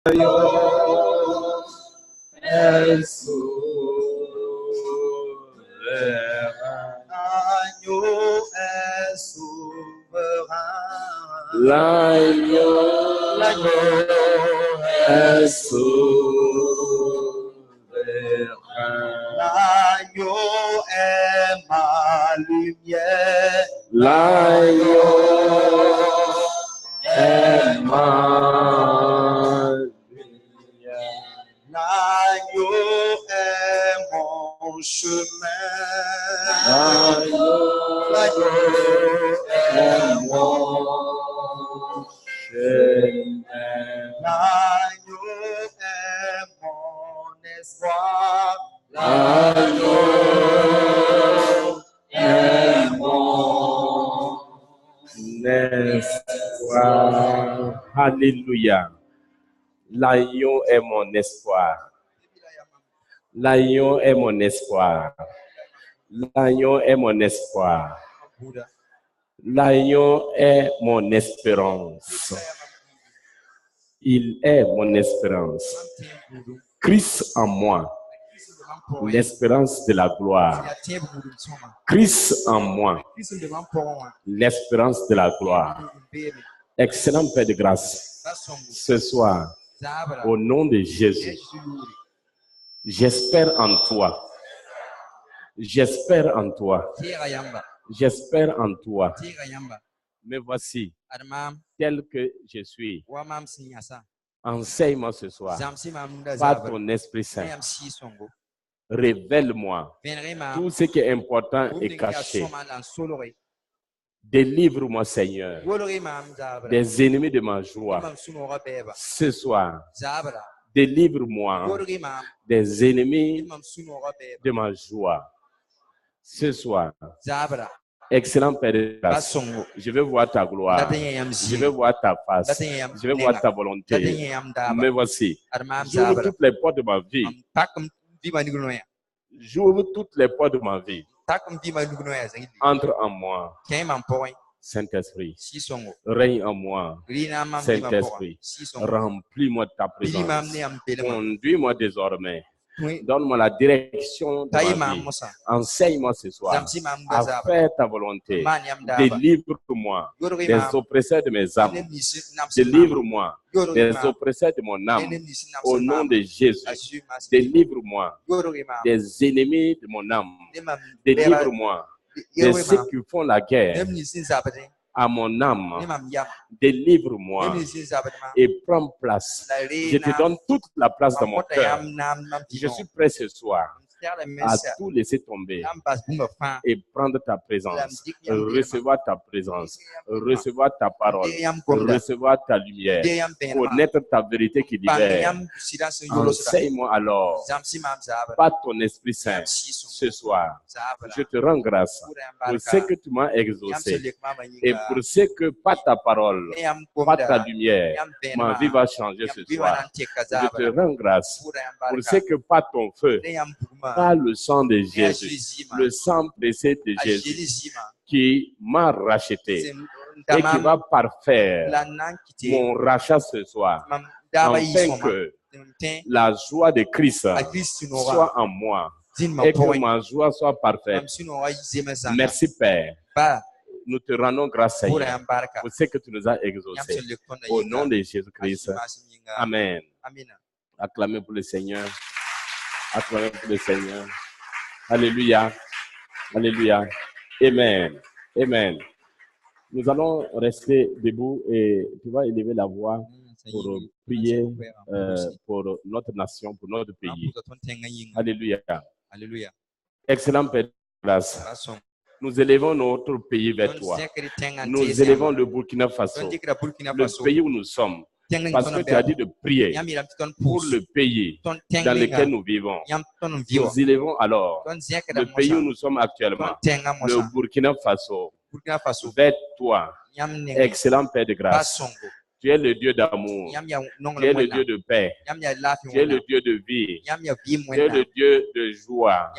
est souverain. L'agneau est souverain. L'agneau est souverain. L'agneau est ma lumière. L'agneau est ma lumière. L'agneau est mon chemin. L'agneau est mon chemin. L'agneau est mon espoir. L'agneau est mon espoir. Alléluia. L'agneau est mon espoir. L'agneau est mon espoir. L'agneau est mon espoir. L'agneau est mon espérance. Il est mon espérance. Christ en moi, l'espérance de la gloire. Christ en moi, l'espérance de la gloire. Excellent Père de grâce, ce soir, au nom de Jésus, j'espère en toi. J'espère en toi. J'espère en toi. Mais voici, tel que je suis. Enseigne-moi ce soir par ton Esprit Saint. Révèle-moi tout ce qui est important et caché. Délivre-moi, Seigneur, des ennemis de ma joie. Ce soir, délivre-moi des ennemis de ma joie. Ce soir, excellent Père de grâce, je veux voir ta gloire, je veux voir ta face, je veux voir ta volonté. Me voici, j'ouvre toutes les portes de ma vie. J'ouvre toutes les portes de ma vie. Entre en moi, Saint-Esprit. Règne en moi, Saint-Esprit. Remplis-moi de ta présence. Conduis-moi désormais. Donne-moi la direction de ma vie. Enseigne-moi ce soir à faire ta volonté. Délivre-moi des oppresseurs de mes âmes. Délivre-moi des oppresseurs de mon âme. Au nom de Jésus, délivre-moi des ennemis de mon âme. Délivre-moi de ceux qui font la guerre à mon âme. Délivre-moi et prends place. Je te donne toute la place dans mon cœur. Je suis prêt ce soir à tout laisser tomber et prendre ta présence, recevoir ta présence, recevoir ta parole, recevoir ta lumière, connaître ta vérité qui libère. Enseigne-moi alors par ton Esprit Saint ce soir. Je te rends grâce pour ce que tu m'as exaucé et pour ce que par ta parole, par ta lumière, ma vie va changer ce soir. Je te rends grâce pour ce que par ton feu, par le sang de Jésus, le sang précieux de Jésus, qui m'a racheté et qui va parfaire mon rachat ce soir, afin que la joie de Christ soit en moi et que ma joie soit parfaite. Merci Père. Nous te rendons grâce, Seigneur, pour ce que tu nous as exaucé. Au nom de Jésus-Christ. Amen. Acclamez pour le Seigneur. Acclamez pour le Seigneur. Alléluia. Alléluia. Amen. Amen. Nous allons rester debout et tu vas élever la voix pour prier pour notre nation, pour notre pays. Alléluia. Alléluia. Excellent Père de grâce. Nous élevons notre pays vers toi. Nous élevons le Burkina Faso, le pays où nous sommes. Parce que tu as dit de prier pour le pays dans lequel nous vivons. Nous élevons alors le pays où nous sommes actuellement, le Burkina Faso, vers toi, excellent Père de grâce. Tu es le Dieu d'amour, tu es le Dieu de paix, tu es le Dieu de vie, tu es le Dieu de joie.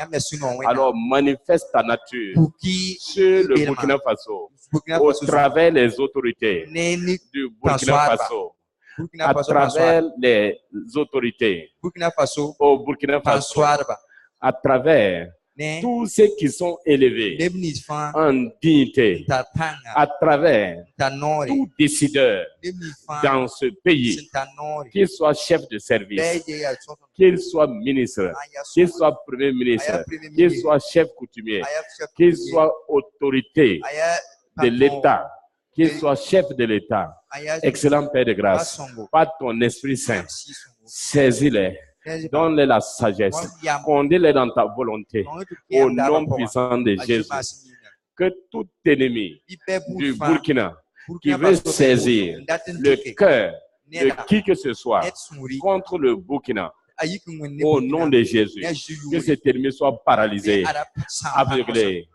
Alors manifeste ta nature sur le Burkina Faso, au travers des autorités du Burkina Faso. à travers les autorités au Burkina Faso, à travers tous ceux qui sont élevés en dignité, à travers tout décideur dans ce pays, qu'il soit chef de service, qu'il soit ministre, qu'il soit premier ministre, qu'il soit chef coutumier, qu'il soit autorité de l'État, qu'il soit chef de l'État, excellent Père de grâce, par ton Esprit Saint, saisis-les, donne-les la sagesse, conduis-les dans ta volonté, au nom puissant de Jésus. Que tout ennemi du Burkina qui veut saisir le cœur de qui que ce soit contre le Burkina, au nom de Jésus, que cet ennemi soit paralysé, aveuglé,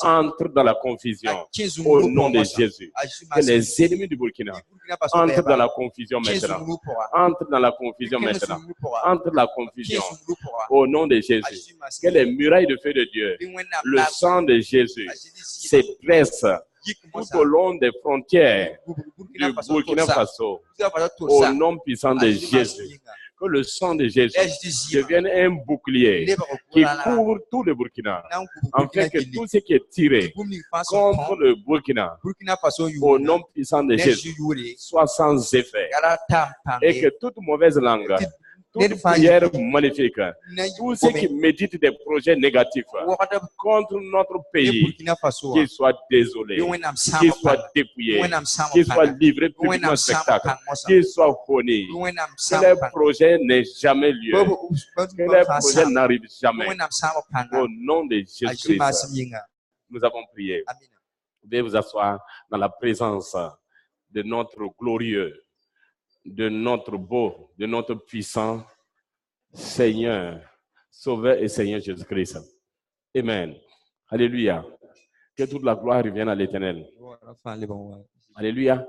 entre dans la confusion, au nom de Jésus. Que les ennemis du Burkina entrent dans la confusion maintenant, entrent dans la confusion maintenant, entrent dans la confusion, au nom de Jésus. Que les murailles de feu de Dieu, le sang de Jésus, se dressent tout au long des frontières du Burkina Faso, au nom puissant de Jésus. Que le sang de Jésus devienne un bouclier qui couvre tout le Burkina, afin que tout ce qui est tiré contre le Burkina, au nom puissant de Jésus, soit sans effet, et que toute mauvaise langue, toute prière maléfique, tous ceux qui méditent des projets négatifs contre notre pays, qu'ils soient désolés, qu'ils soient dépouillés, qu'ils soient livrés publiquement au spectacle, qu'ils soient honnis, que les projets n'aient jamais lieu, que les projets n'arrivent jamais. Au nom de Jésus-Christ, nous avons prié. Vous devez vous asseoir dans la présence de notre glorieux, de notre beau, de notre puissant Seigneur, Sauveur et Seigneur Jésus-Christ. Amen. Alléluia. Que toute la gloire revienne à l'Éternel. Alléluia.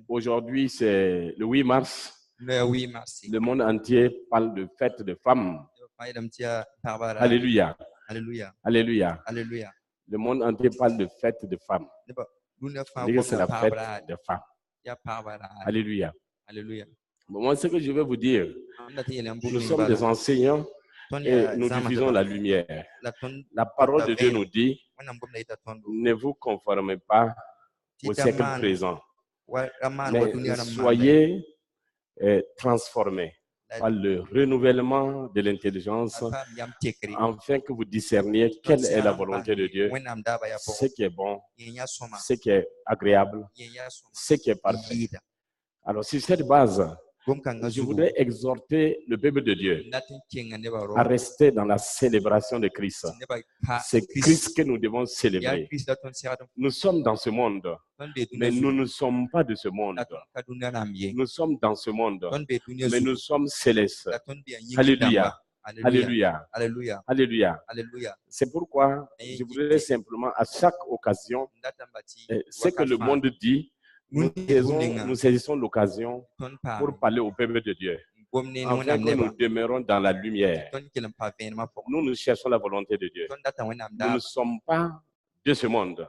Aujourd'hui, c'est le 8 mars. Le monde entier parle de fête de femmes. Alléluia. Alléluia. Alléluia. Le monde entier parle de fête de femmes. C'est la fête des femmes. Alléluia. Alléluia. Bon, moi, ce que je vais vous dire, nous sommes des enseignants et nous diffusons la lumière. La parole de Dieu nous dit, ne vous conformez pas au siècle présent, mais soyez transformés par le renouvellement de l'intelligence, afin que vous discerniez quelle est la volonté de Dieu, ce qui est bon, ce qui est agréable, ce qui est parfait. Alors, sur cette base, je voudrais exhorter le peuple de Dieu à rester dans la célébration de Christ. C'est Christ que nous devons célébrer. Nous sommes dans ce monde, mais nous ne sommes pas de ce monde. Nous sommes dans ce monde, mais nous sommes célestes. Alléluia. Alléluia. Alléluia. Alléluia. C'est pourquoi je voudrais simplement, à chaque occasion, ce que le monde dit, nous saisissons l'occasion pour parler au peuple de Dieu, afin que nous demeurons dans la lumière. Nous cherchons la volonté de Dieu. Nous ne sommes pas de ce monde,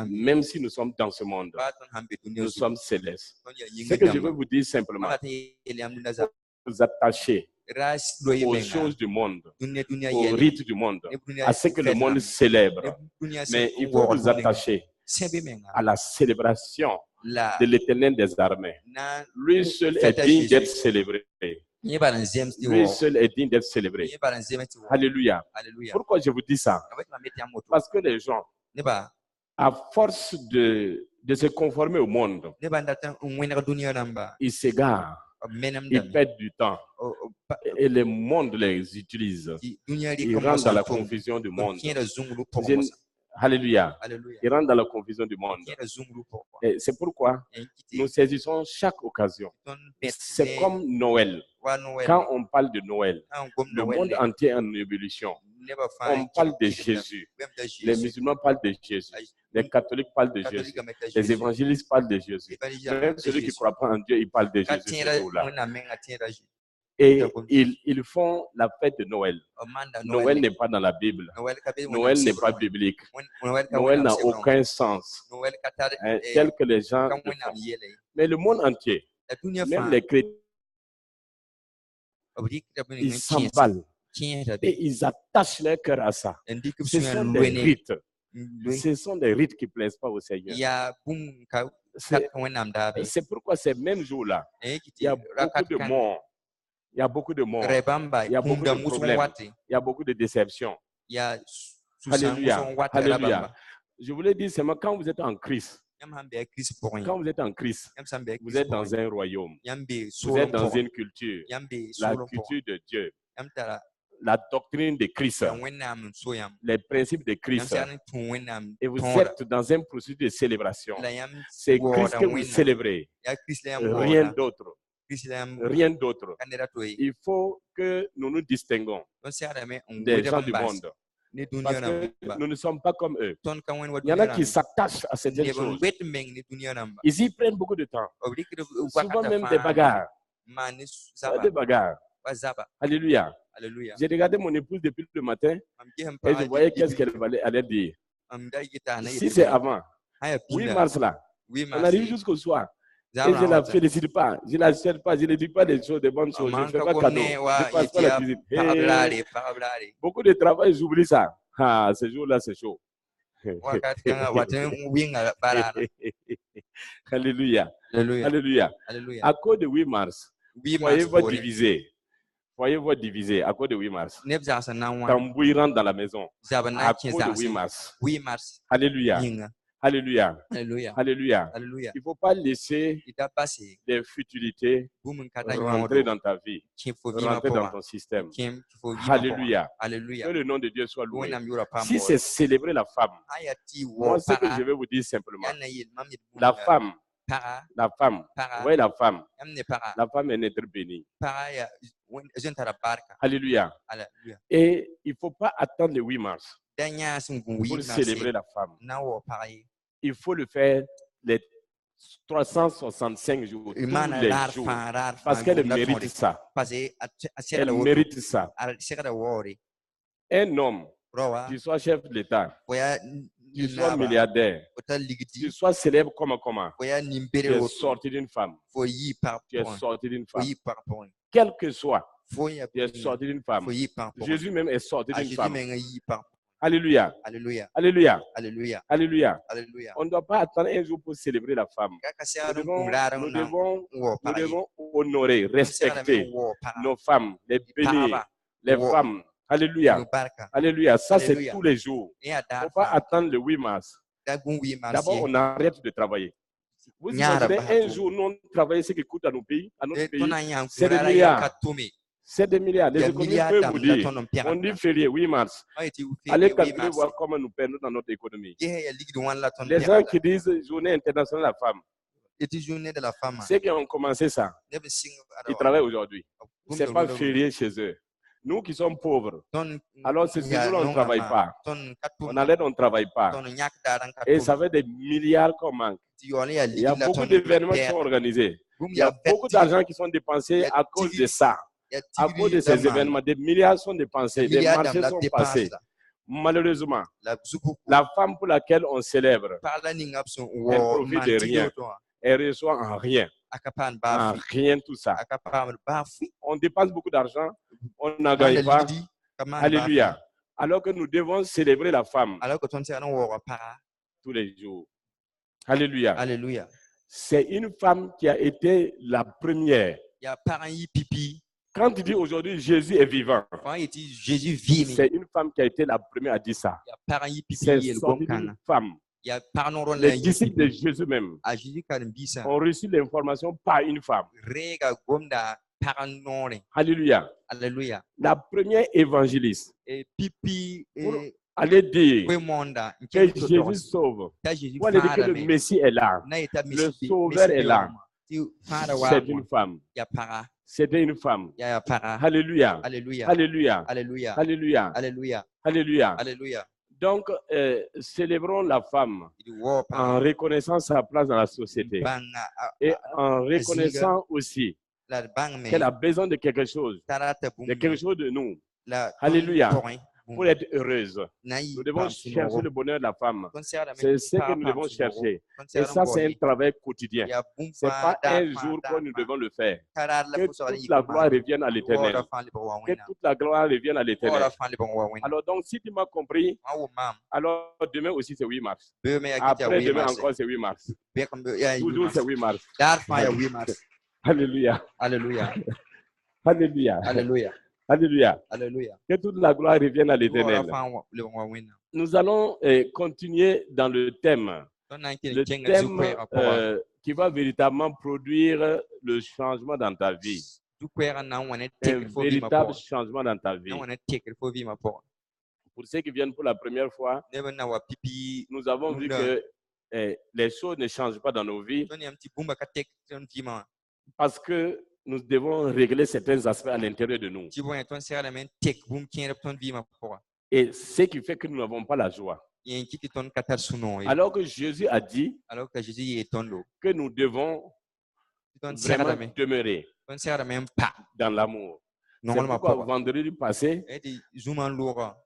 même si nous sommes dans ce monde. Nous sommes célestes. Ce que je veux vous dire simplement, vous attachez aux choses du monde, aux rites du monde, à ce que le monde célèbre. Mais il faut vous attacher à la célébration de l'Éternel des armées. Lui seul est digne d'être célébré. Lui seul est digne d'être célébré. Alléluia. Pourquoi je vous dis ça? Parce que les gens, à force de se conformer au monde, ils s'égarent, ils perdent du temps et le monde les utilise. Ils rentrent dans la confusion du monde. Alléluia. Ils rentrent dans la confusion du monde. Et c'est pourquoi nous saisissons chaque occasion. C'est comme Noël. Quand on parle de Noël, le monde entier est en ébullition. On parle de Jésus. Les musulmans parlent de Jésus. Les catholiques parlent de Jésus. Les évangélistes parlent de Jésus. Même celui qui ne croit pas en Dieu, il parle de Jésus. Et ils font la fête de Noël. Noël n'est pas dans la Bible. Noël n'est pas biblique. Noël n'a aucun sens, tel que les gens le font. Mais le monde entier Même les chrétiens, ils s'emballent et ils attachent leur cœur à ça. Ce sont des rites. Ce sont des rites qui ne plaisent pas au Seigneur. C'est pourquoi ces mêmes jours-là, il y a beaucoup de morts. Il y a beaucoup de morts. Il y a beaucoup de problèmes. Il y a beaucoup de déceptions. Alléluia. Alléluia. Je voulais dire seulement quand vous êtes en Christ, quand vous êtes en Christ, vous êtes dans un royaume. Vous êtes dans une culture. La culture de Dieu. La doctrine de Christ. Les principes de Christ. Et vous êtes dans un processus de célébration. C'est Christ que vous célébrez. Rien d'autre. Rien d'autre. Il faut que nous nous distinguons des gens du monde. Parce que nous ne sommes pas comme eux. Il y en a qui s'attachent à certaines choses. Ils y prennent beaucoup de temps. Souvent même des bagarres. Des bagarres. Alléluia. J'ai regardé mon épouse depuis le matin et je voyais qu'est-ce qu'elle allait dire. Si c'est avant, 8 mars là, on arrive jusqu'au soir. Et je ne la félicite pas, je ne la souhaite pas, je ne dis pas des choses, des bonnes choses, je ne fais pas cadeau, je ne passe pas la visite. Beaucoup de travail, j'oublie ça. Ah, ce jour-là, c'est chaud. Alléluia. Alléluia. À cause de 8 mars, voyez-vous divisé. Voyez-vous divisé à cause de 8 mars. Tambouille rentre dans la maison à cause de 8 mars. Alléluia. Alléluia. Alléluia. Il ne faut pas laisser des futilités rentrer dans ta vie, rentrer dans ton système. Alléluia. Que le nom de Dieu soit loué. Si c'est célébrer la femme, moi, ce que je vais vous dire simplement, la femme, vous voyez la femme est naître bénie. Alléluia. Et il ne faut pas attendre le 8 mars pour célébrer la femme. Il faut le faire les 365 jours, tous les jours, parce qu'elle mérite ça. Elle mérite ça. Un homme, qu'il soit chef de l'État, qu'il soit milliardaire, qu'il soit célèbre comme tu es sorti d'une femme. Tu es sorti d'une femme. Quel que soit, tu es sorti d'une femme. Jésus même est sorti d'une femme. Alléluia. Alléluia. Alléluia. Alléluia. Alléluia. On ne doit pas attendre un jour pour célébrer la femme. Nous devons honorer, respecter nos femmes, les bénir, les femmes. Alléluia. Alléluia. Ça, c'est tous les jours. Il ne faut pas attendre le 8 mars. D'abord, on arrête de travailler. Vous imaginez un jour, nous on travaille ce qui coûte à notre pays, c'est des milliards. C'est des milliards. Les économistes peuvent vous dire, on dit férié, 8 mars. Allez calculer, voir comment nous perdons dans notre économie. Les gens qui disent journée internationale de la femme, ceux qui ont commencé ça, ils travaillent aujourd'hui. Ce n'est pas férié chez eux. Nous qui sommes pauvres, alors ce jour-là, on ne travaille pas. On allait, on ne travaille pas. Et ça fait des milliards qu'on manque. Il y a beaucoup d'événements qui sont organisés. Il y a beaucoup d'argent qui sont dépensés à cause de ça. À cause de ces événements, des milliards sont dépensés, des marchés sont passés. Malheureusement, la femme pour laquelle on célèbre, elle profite de rien. Elle reçoit en rien. En rien tout ça. On dépense beaucoup d'argent, on n'en gagne pas. Alléluia. Alors que nous devons célébrer la femme tous les jours. Alléluia. Alléluia. C'est une femme qui a été la première. Quand tu dis aujourd'hui Jésus est vivant, c'est une femme qui a été la première à dire ça. C'est sorti d'une femme. Les disciples de Jésus même ont reçu l'information par une femme. Alléluia. Alléluia. La première évangéliste pour aller dire que Jésus sauve. Pour aller dire que le Messie est là. Le Sauveur est là. C'est une femme. C'était une femme. Alléluia. Alléluia. Alléluia. Alléluia. Alléluia. Alléluia. Alléluia. Donc, célébrons la femme en reconnaissant sa place dans la société et en reconnaissant aussi qu'elle a besoin de quelque chose de nous. Alléluia. pour être heureuse. Nous devons chercher le bonheur de la femme. C'est ce que nous devons chercher. Et ça, c'est un travail quotidien. Ce n'est pas un jour que nous devons le faire. Que toute la gloire revienne à l'Éternel. Que toute la gloire revienne à l'Éternel. Alors donc, si tu m'as compris, alors demain aussi c'est 8 mars. Après demain encore c'est 8 mars. Toujours c'est 8 mars. Alléluia. Alléluia. Alléluia. Alléluia. Alléluia. Alléluia. Que toute la gloire revienne à l'Éternel. Nous allons continuer dans le thème. Le thème qui va véritablement produire le changement dans ta vie. Un véritable changement dans ta vie. Pour ceux qui viennent pour la première fois, nous avons vu que les choses ne changent pas dans nos vies parce que nous devons régler certains aspects à l'intérieur de nous. Et ce qui fait que nous n'avons pas la joie. Alors que Jésus a dit que nous devons vraiment demeurer dans l'amour. C'est pourquoi vendredi passé,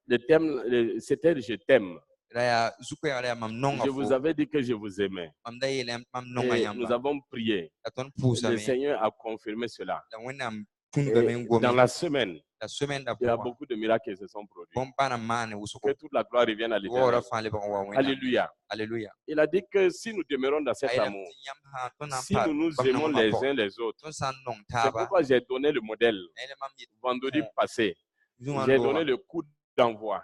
le thème, c'était « Je t'aime ». Je vous avais dit que je vous aimais. Et nous avons prié. Le Seigneur a confirmé cela. Et dans la semaine, il y a beaucoup de miracles qui se sont produits. Que toute la gloire revienne à l'Éternel. Alléluia. Alléluia. Il a dit que si nous demeurons dans cet amour, si nous nous aimons les uns les autres, c'est pourquoi j'ai donné le modèle vendredi passé. J'ai donné le coup d'envoi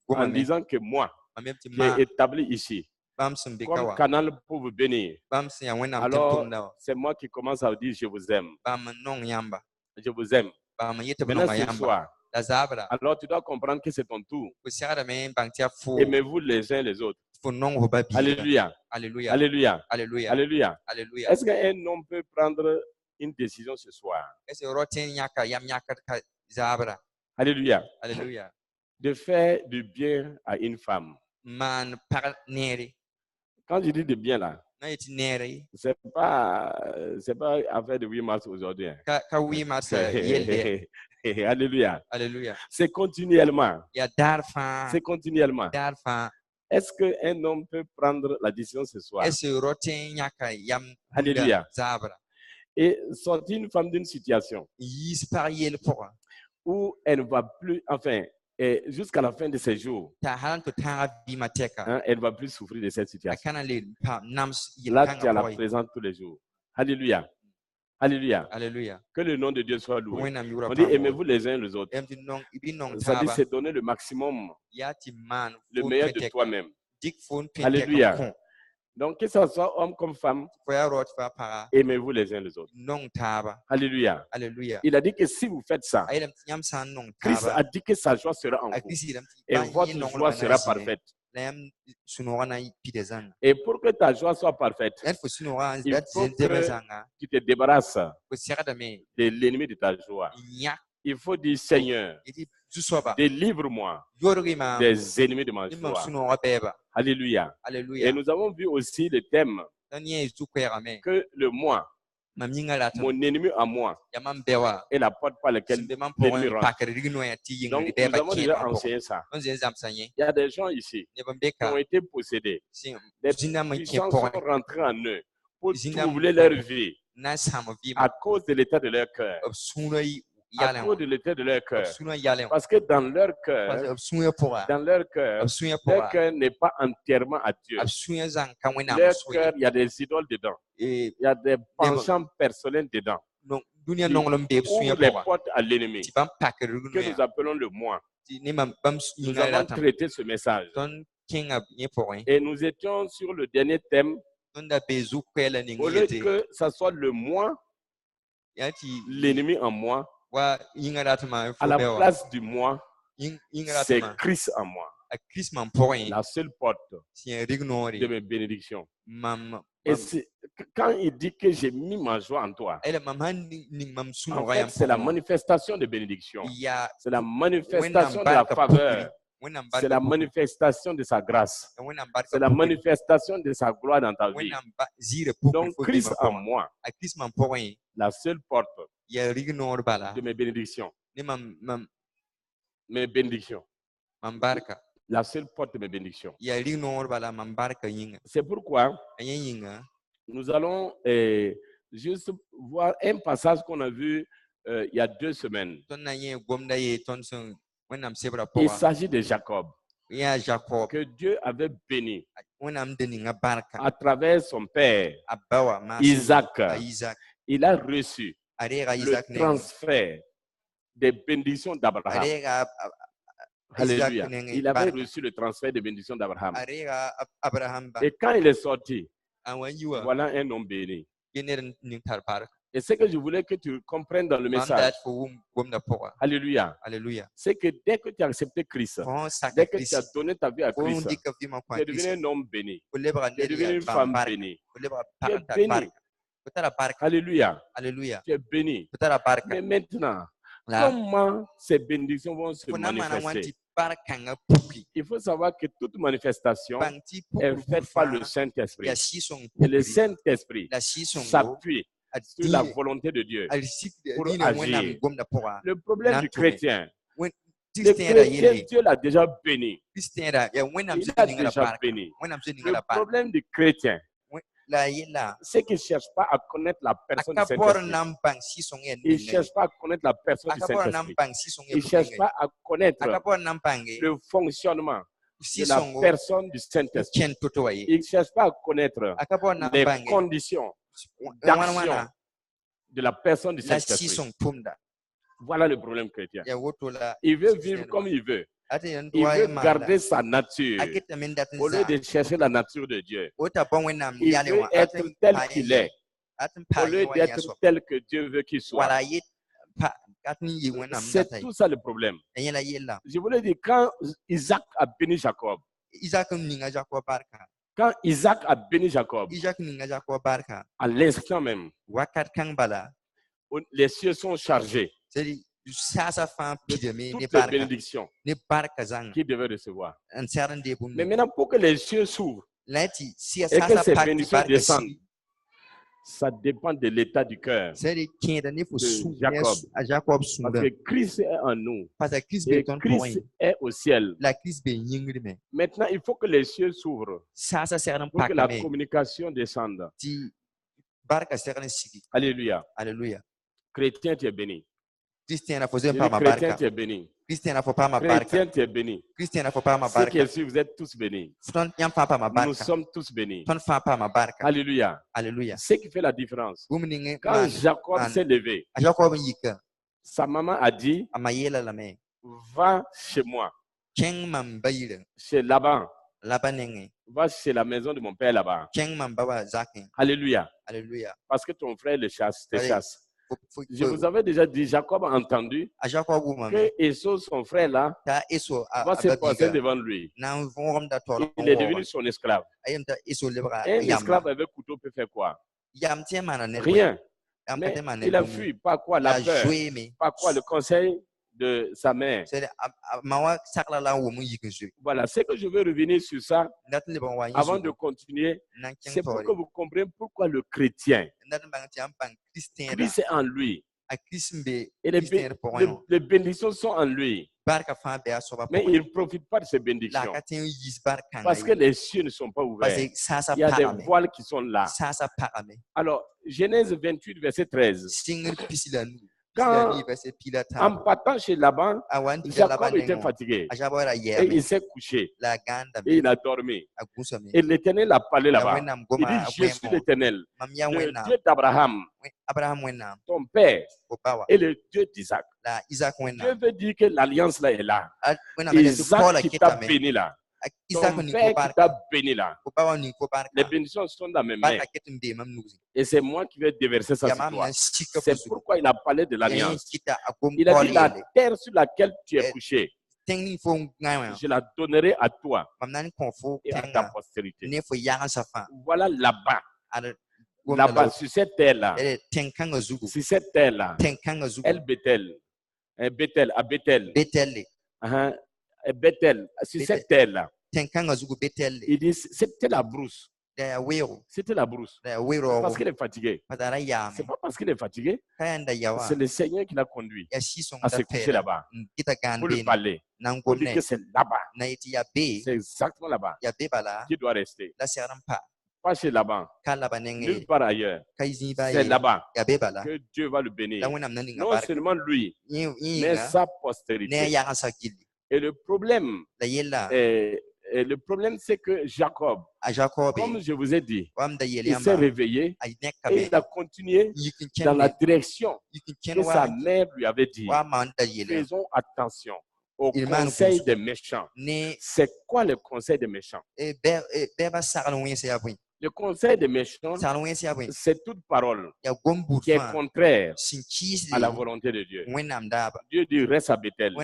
en disant que moi, qui est établi ici, comme canal pour vous bénir, alors c'est moi qui commence à dire je vous aime. Je vous aime. Maintenant ce soir, alors tu dois comprendre que c'est ton tour. Aimez-vous les uns les autres. Alléluia. Alléluia. Alléluia. Alléluia. Alléluia. Alléluia. Est-ce qu'un homme peut prendre une décision ce soir? Alléluia. Alléluia. De faire du bien à une femme. Quand je dis de bien là, c'est pas affaire de 8 mars aujourd'hui. Alléluia. Alléluia. C'est continuellement. C'est continuellement. Est-ce qu'un homme peut prendre la décision ce soir? Alléluia. Et sortir une femme d'une situation où elle ne va plus, enfin, jusqu'à la fin de ses jours, elle ne va plus souffrir de cette situation. Là, tu as la présence tous les jours. Alléluia. Alléluia. Alléluia. Que le nom de Dieu soit loué. On dit aimez-vous les uns les autres. Ça dit c'est donner le maximum, le meilleur de toi-même. Alléluia. Donc, que ce soit homme comme femme, aimez-vous les uns les autres. Alléluia. Alléluia. Il a dit que si vous faites ça, Christ a dit que sa joie sera en vous. Et votre joie sera parfaite. Et pour que ta joie soit parfaite, il faut que tu te débarrasses de l'ennemi de ta joie. Il faut dire Seigneur, délivre-moi des ennemis de ma joie. Alléluia. Et nous avons vu aussi le thème que le moi, mon ennemi à moi, est la porte par laquelle l'ennemi rentre. Donc, nous avons déjà enseigné ça. Il y a des gens ici qui ont été possédés. Des puissances sont rentrées en eux pour troubler leur vie à cause de l'état de leur cœur. À cause de l'état de leur cœur. Parce que dans leur cœur, leur cœur n'est pas entièrement à Dieu. Leur cœur, il y a des idoles dedans. Il y a des penchants personnels dedans. Qui ouvrent les portes à l'ennemi, que nous appelons le moi. Nous avons traité ce message. Et nous étions sur le dernier thème. Au lieu que ce soit le moi, l'ennemi en moi, à la place du moi, c'est Christ en moi. La seule porte de mes bénédictions. Et quand il dit que j'ai mis ma joie en toi, en fait, c'est la manifestation de bénédiction. C'est la manifestation de la faveur. C'est la manifestation de sa grâce. C'est la manifestation de sa gloire dans ta vie. Donc, Christ en moi, la seule porte de mes bénédictions. Mes bénédictions. la seule porte de mes bénédictions. C'est pourquoi nous allons juste voir un passage qu'on a vu il y a 2 semaines. Il s'agit de Jacob, que Dieu avait béni à travers son père, Isaac. Il a reçu le transfert des bénédictions d'Abraham. Alléluia. Il avait reçu le transfert des bénédictions d'Abraham. Et quand il est sorti, voilà un homme béni. Et ce que je voulais que tu comprennes dans le message, alléluia, c'est que dès que tu as accepté Christ, dès que tu as donné ta vie à Christ, tu es devenu un homme béni, tu es devenu une femme bénie, tu es béni. Alléluia, tu es béni. Mais maintenant, comment ces bénédictions vont se manifester? Il faut savoir que toute manifestation est faite par le Saint-Esprit. Et le Saint-Esprit s'appuie sur la volonté de Dieu pour agir. Le problème du chrétien, Dieu l'a déjà béni. Il a déjà béni. Le problème du chrétien, c'est qu'il ne cherche pas à connaître la personne du Saint-Esprit. Il ne cherche pas à connaître la personne du Saint-Esprit. Il ne cherche pas à connaître le fonctionnement de la personne du Saint-Esprit. Il ne cherche pas à connaître les conditions d'action de la personne du Saint-Esprit. Voilà le problème chrétien. Il veut vivre comme il veut. Il veut garder sa nature au lieu de chercher la nature de Dieu. Il veut être tel qu'il est au lieu d'être tel que Dieu veut qu'il soit. C'est tout ça le problème. Je voulais dire, quand Isaac a béni Jacob, à l'instant même, les cieux sont chargés de toutes les bénédictions qu'il devait recevoir. Mais maintenant, pour que les cieux s'ouvrent et que ces bénédictions descendent, ça dépend de l'état du cœur de Jacob. Parce que Christ est en nous et Christ est au ciel. Maintenant, il faut que les cieux s'ouvrent pour que la communication descende. Alléluia. Chrétien, tu es béni. Chrétien, tu es béni. Chrétien, tu es béni. Ceux qui sont, vous êtes tous bénis. Nous sommes tous bénis. Alléluia. Ce qui fait la différence. Quand Jacob s'est levé, sa maman a dit, va chez moi, chez Laban. Va chez la maison de mon père là-bas. Alléluia. Parce que ton frère te chasse. Je vous avais déjà dit, Jacob a entendu que Esau, son frère là, va se passer devant lui. Il est devenu son esclave. Un esclave avec couteau peut faire quoi? Rien. Mais il a fui. Par quoi? La peur. Par quoi? Le conseil de sa mère. Voilà, c'est que je veux revenir sur ça avant de continuer. C'est pour que vous compreniez pourquoi le chrétien, Christ est en lui. Et les bénédictions sont en lui. Mais il ne profite pas de ces bénédictions. Parce que les cieux ne sont pas ouverts. Il y a des voiles qui sont là. Alors, Genèse 28, verset 13. Quand, en partant chez Laban, Jacob était fatigué et il s'est couché et il a dormi. Et l'Éternel a parlé là-bas. Il dit, je suis l'Éternel, le Dieu d'Abraham, ton père, et le Dieu d'Isaac. Dieu veut dire que l'alliance là est là. Isaac qui t'a béni là. Ton père qui t'a béni là. Les bénédictions sont dans mes mains. Et c'est moi qui vais déverser ça sur toi. C'est pourquoi il a parlé de l'alliance. Il a dit, la terre sur laquelle tu es couché, je la donnerai à toi et à ta postérité. Voilà là-bas. Là-bas, sur cette terre-là, sur cette terre-là, Bethel, sur cette terre-là, il dit, c'était la brousse. C'était la brousse. Parce qu'il est fatigué. C'est pas parce qu'il est fatigué. C'est le Seigneur qui l'a conduit à se coucher là-bas pour lui parler. On dit que c'est là-bas. C'est exactement là-bas qui doit rester. Pas chez Laban. Nulle part ailleurs. C'est là-bas que Dieu va le bénir. Non seulement lui, mais sa postérité. Et le problème, c'est que Jacob, comme je vous ai dit, il s'est réveillé et il a continué dans la direction que sa mère lui avait dit. Faisons attention au conseil des méchants. C'est quoi le conseil des méchants? Le conseil des méchants, c'est toute parole qui est contraire à la volonté de Dieu. Dieu dit reste à Bethel.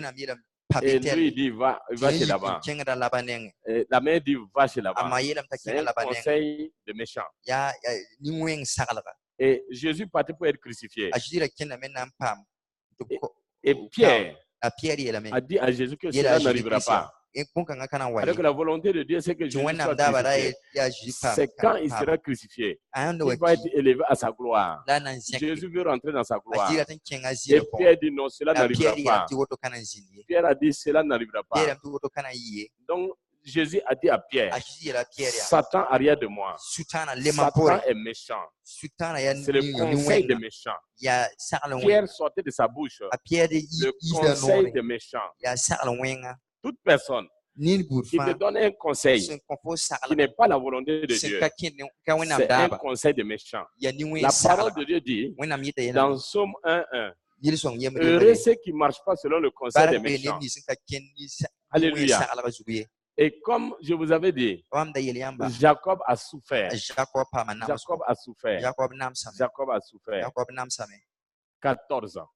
Et lui, il dit va chez Laban. La mère dit va chez Laban. C'est un conseil de méchant. Et Jésus partait pour être crucifié. Et Pierre a dit à Jésus que cela n'arrivera pas. Alors que la volonté de Dieu, c'est que Jésus soit crucifié. C'est quand il sera crucifié, il va être élevé à sa gloire. Jésus veut rentrer dans sa gloire. Et Pierre dit non, cela n'arrivera pas. Pierre a dit cela n'arrivera pas. Donc Jésus a dit à Pierre, Satan arrière de moi. Satan est méchant. C'est le conseil des méchants. Pierre sortait de sa bouche le conseil des méchants. Toute personne qui te donne un conseil qui n'est pas la volonté de Dieu, c'est un conseil de méchant. La parole de Dieu dit dans Psaume 1:1, heureux ceux qui ne marchent pas selon le conseil des méchants. Alléluia. Et comme je vous avais dit, Jacob a souffert. Jacob a souffert. Jacob a souffert 14 ans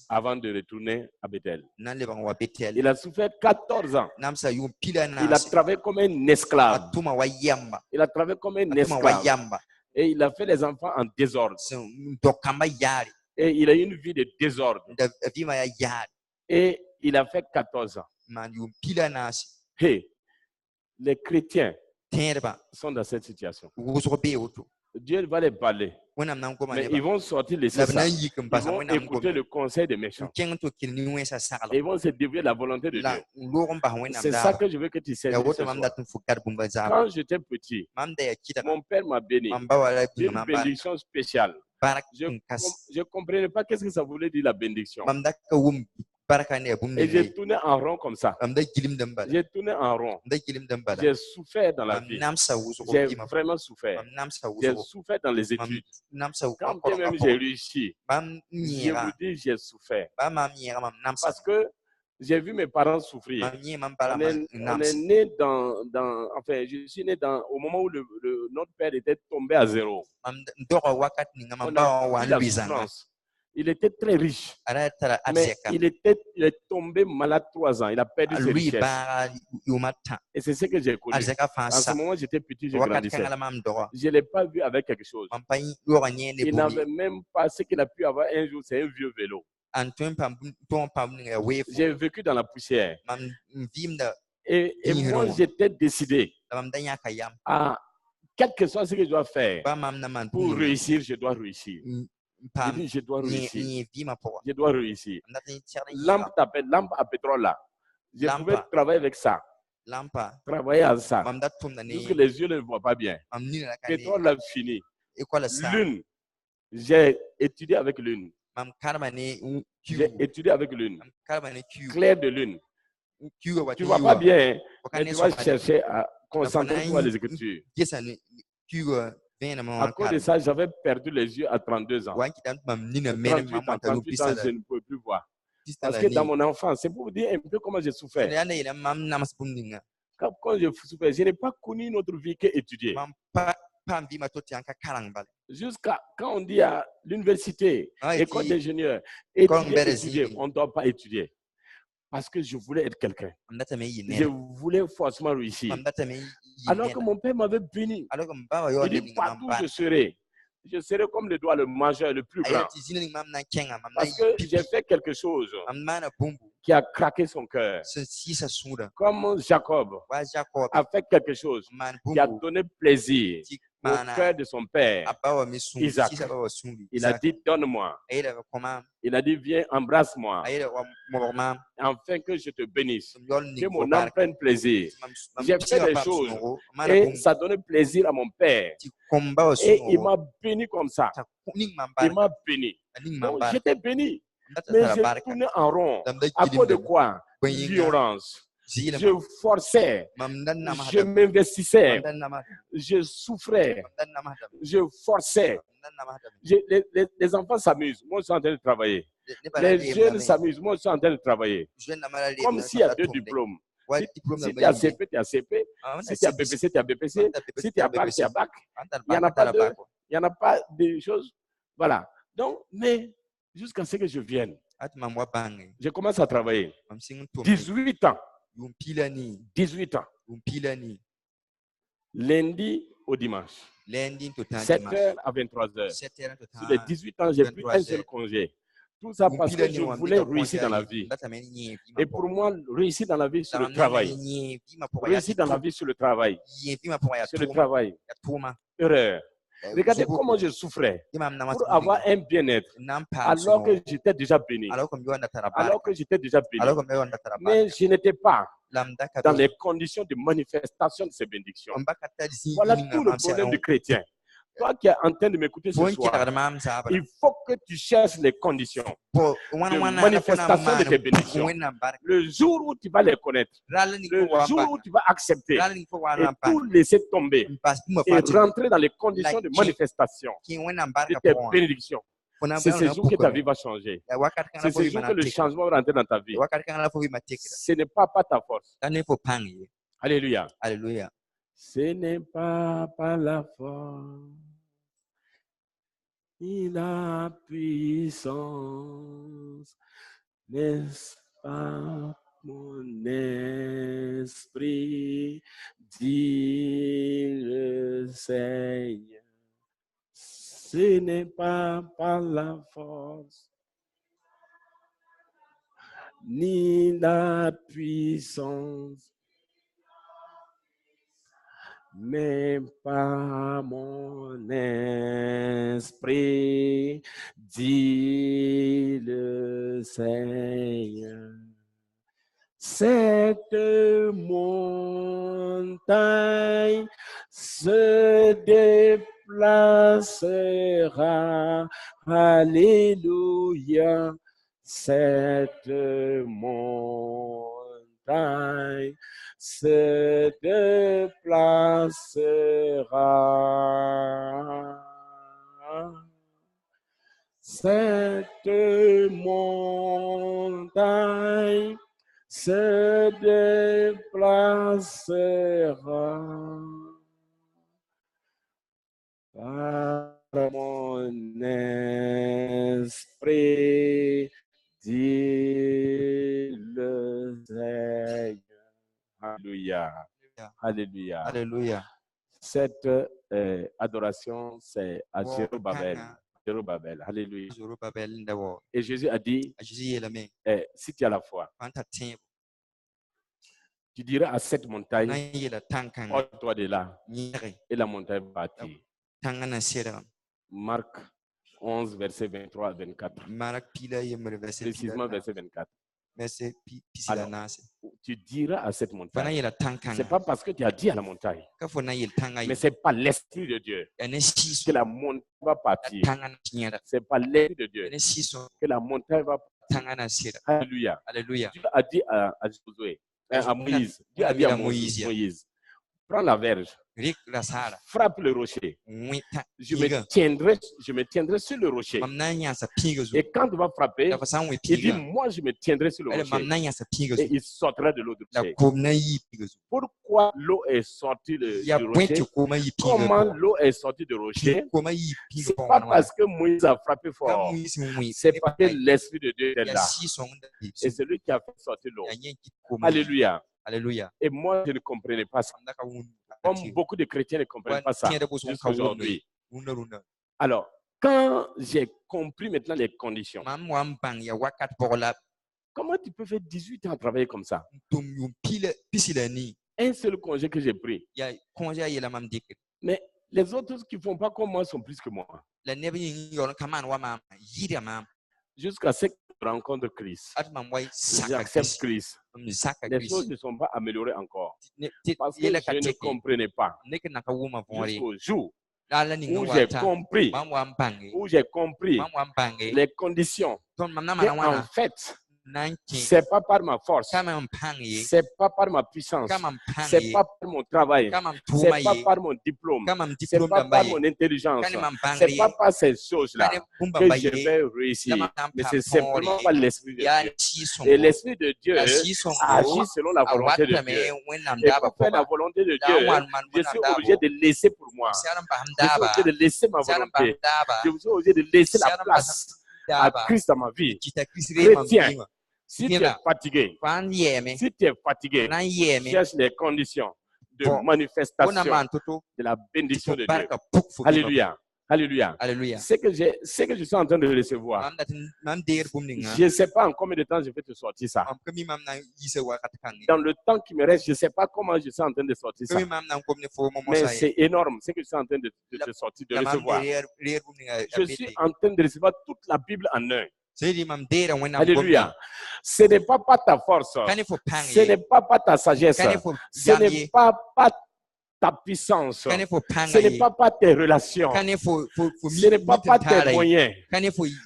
avant de retourner à Bethel. Il a souffert 14 ans. Il a travaillé comme un esclave. Il a travaillé comme un esclave. Et il a fait les enfants en désordre. Et il a eu une vie de désordre. Et il a fait 14 ans. Hey, les chrétiens sont dans cette situation. Dieu va les balayer. Mais ils vont sortir les ça. Ils vont écouter le conseil des méchants. Et ils vont se dévier de la volonté de Dieu. C'est ça que je veux que tu saisisses. Quand j'étais petit, mon père m'a béni d'une bénédiction spéciale. Je ne comprenais pas qu'est-ce que ça voulait dire la bénédiction. Et j'ai tourné en rond comme ça. J'ai tourné en rond. J'ai souffert dans la vie. J'ai vraiment souffert. J'ai souffert dans les études. Quand bien même j'ai réussi, je vous dis, j'ai souffert. Parce que j'ai vu mes parents souffrir. On est né enfin, je suis né au moment où notre père était tombé à zéro. On a vu la souffrance. Il était très riche, mais il est tombé malade 3 ans. Il a perdu ses richesses. Et c'est ce que j'ai connu. En ce moment, j'étais petit, je grandissais. Je ne l'ai pas vu avec quelque chose. Il n'avait même pas ce qu'il a pu avoir un jour, c'est un vieux vélo. J'ai vécu dans la poussière. Et moi, j'étais décidé à quel que soit ce que je dois faire pour réussir, je dois réussir. Je dois réussir. Je dois réussir. Lampe à pétrole là. Je pouvais travailler avec ça. Travailler avec ça. Parce que les yeux ne voient pas bien. Pétrole là fini. Lune. J'ai étudié avec lune. J'ai étudié avec lune. Clair de lune. Tu ne vois pas bien. Mais tu vas chercher à concentrer toi les écritures. À cause de ça, j'avais perdu les yeux à 32 ans. 38 ans, je ne pouvais plus voir. Parce que dans mon enfance, c'est pour vous dire un peu comment j'ai souffert. Quand j'ai souffert, je n'ai pas connu une autre vie qu'étudier. Jusqu'à quand on dit à l'université, école d'ingénieur, étudier, on ne doit pas étudier. Parce que je voulais être quelqu'un. Je voulais forcément réussir. Alors que mon père m'avait béni. Il dit, partout où je serai comme le doigt le majeur, le plus grand. Parce que j'ai fait quelque chose qui a craqué son cœur. Comme Jacob a fait quelque chose qui a donné plaisir au cœur de son père, Isaac. Il a dit, donne-moi. Il a dit, viens, embrasse-moi, afin que je te bénisse, que mon âme prenne plaisir. J'ai fait des choses et ça donnait plaisir à mon père. Et il m'a béni comme ça. Il m'a béni. Donc, j'étais béni. Mais je tournais en rond. À cause de quoi? Violence. Je forçais. Je m'investissais. Je souffrais. Je forçais. Les enfants s'amusent. Moi, je suis en train de travailler. Les jeunes s'amusent. Moi, je suis en train de travailler. Comme s'il y a 2 diplômes. Si tu es à CP, tu es à CP. Si tu es à BPC, tu es à BPC. Si tu es à BAC, tu es à BAC. Il n'y en a pas deux. Il n'y en a pas de choses. Voilà. Donc, mais jusqu'à ce que je vienne, je commence à travailler. 18 ans. 18 ans. Lundi au dimanche. 7h à 23h. Sur les 18 ans, j'ai pris un seul congé. Tout ça parce que je voulais réussir dans la vie. Et pour moi, réussir dans la vie, c'est le travail. Réussir dans la vie, c'est le travail. C'est le travail. Erreur. Regardez comment je souffrais pour avoir un bien-être alors que j'étais déjà béni. Alors que j'étais déjà béni. Mais je n'étais pas dans les conditions de manifestation de ces bénédictions. Voilà tout le problème du chrétien. Toi qui es en train de m'écouter ce soir, il faut que tu cherches les conditions de manifestation de tes bénédictions. Le jour où tu vas les connaître, le jour où tu vas accepter et tout laisser tomber et rentrer dans les conditions de manifestation de tes bénédictions, c'est ce jour que ta vie va changer. C'est ce jour que le changement va rentrer dans ta vie. Ce n'est pas ta force. Alléluia. Alléluia. Ce n'est pas par la force ni la puissance, n'est-ce pas mon esprit, dit le Seigneur. Ce n'est pas par la force ni la puissance, mais par mon esprit, dit le Seigneur. Cette montagne se déplacera. Alléluia. Cette montagne se déplacera. Cette montagne se déplacera par mon esprit, dit le Seigneur. Alléluia. Alléluia. Alléluia. Cette adoration, c'est à Jérubbabel. Jérubbabel. Alléluia. Et Jésus a dit, si tu as la foi, tu diras à cette montagne, ôte-toi de là, et la montagne va partir. Marc 11, verset 23 à 24. Précisément verset 24. Alors, tu diras à cette montagne, ce n'est pas parce que tu as dit à la montagne, mais ce n'est pas l'Esprit de Dieu que la montagne va partir. Ce n'est pas l'Esprit de Dieu que la montagne va partir. Alléluia. Alléluia. Dieu a dit à Josué, à Moïse, Dieu a dit à Moïse, prends la verge, frappe le rocher. Je me tiendrai sur le rocher. Et quand tu vas frapper, il dit, moi je me tiendrai sur le rocher. Et il sortira de l'eau du rocher. Pourquoi l'eau est sortie du rocher? Comment l'eau est sortie du rocher? Ce n'est pas parce que Moïse a frappé fort. C'est parce que l'Esprit de Dieu est là. Et c'est lui qui a fait sortir l'eau. Alléluia. Alléluia. Et moi, je ne comprenais pas ça. Comme beaucoup de chrétiens ne comprennent pas ça jusqu'à aujourd'hui. Alors, quand j'ai compris maintenant les conditions, comment tu peux faire 18 ans à travailler comme ça? Un seul congé que j'ai pris. Mais Les autres qui ne font pas comme moi sont plus que moi. Jusqu'à ce que je rencontre Christ. J'accepte Christ. Les choses ne sont pas améliorées encore. Parce que je ne comprenais pas. Jusqu'au jour où j'ai compris les conditions. En fait, c'est pas par ma force, c'est pas par ma puissance, c'est pas par mon travail, c'est pas par mon diplôme, c'est pas par mon intelligence, c'est pas par ces choses-là que je vais réussir, mais c'est simplement par l'Esprit de Dieu. Et l'Esprit de Dieu agit selon la volonté de Dieu. Et pour faire la volonté de Dieu, je suis obligé de laisser pour moi. Je suis obligé de laisser ma volonté. Je suis obligé de laisser la place à Christ dans ma vie. Chrétien, si tu es fatigué, cherche les conditions de manifestation de la bénédiction de Dieu. Alléluia. Alléluia. Ce que je suis en train de recevoir, je ne sais pas en combien de temps je vais te sortir ça. Dans le temps qui me reste, je ne sais pas comment je suis en train de sortir ça. Mais c'est énorme ce que je suis en train de te sortir, de recevoir. Je suis en train de recevoir toute la Bible en un. Alléluia. Ce n'est pas par ta force, ce n'est pas par ta sagesse, ce n'est pas par ta puissance, ce n'est pas par tes relations, ce n'est pas par tes moyens,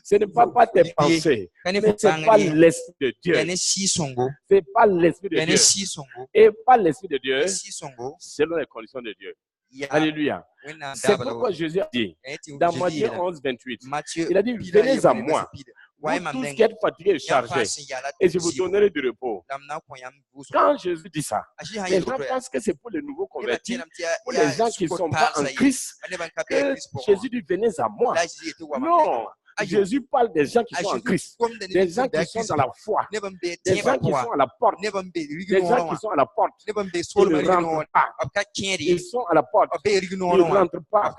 ce n'est pas par tes pensées, mais c'est pas l'Esprit de Dieu. C'est pas l'Esprit de Dieu. Et pas l'Esprit de Dieu, selon les conditions de Dieu. Alléluia. C'est pourquoi Jésus a dit, dans Matthieu 11, 28, il a dit, venez à moi, vous tous qui êtes fatigués et chargés, et je vous donnerai du repos. Quand Jésus dit ça, les gens pensent que c'est pour les nouveaux convertis, pour les gens qui ne sont pas en Christ, que Jésus dit, venez à moi. Non. Jésus parle des gens qui sont en Christ, des gens qui sont dans la foi, des gens qui sont à la porte, des gens qui sont à la porte, ils ne rentrent pas, ils sont à la porte, ils ne rentrent pas.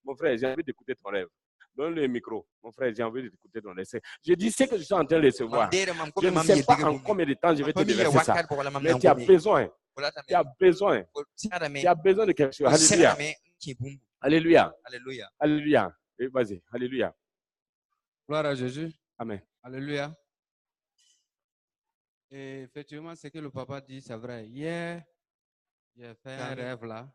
Mon frère, j'ai envie d'écouter ton rêve. Donne le micro. Mon frère, j'ai envie d'écouter ton rêve. Je dis ce que je suis en train de recevoir. Je ne sais pas en combien de temps je vais te déverser ça. Mais tu as besoin. Tu as besoin. Tu as besoin de quelque chose. Alléluia. Alléluia. Alléluia. Alléluia. Vas-y. Alléluia. Gloire à Jésus. Amen. Alléluia. Et effectivement, ce que le papa dit, c'est vrai. Hier, j'ai fait un rêve là.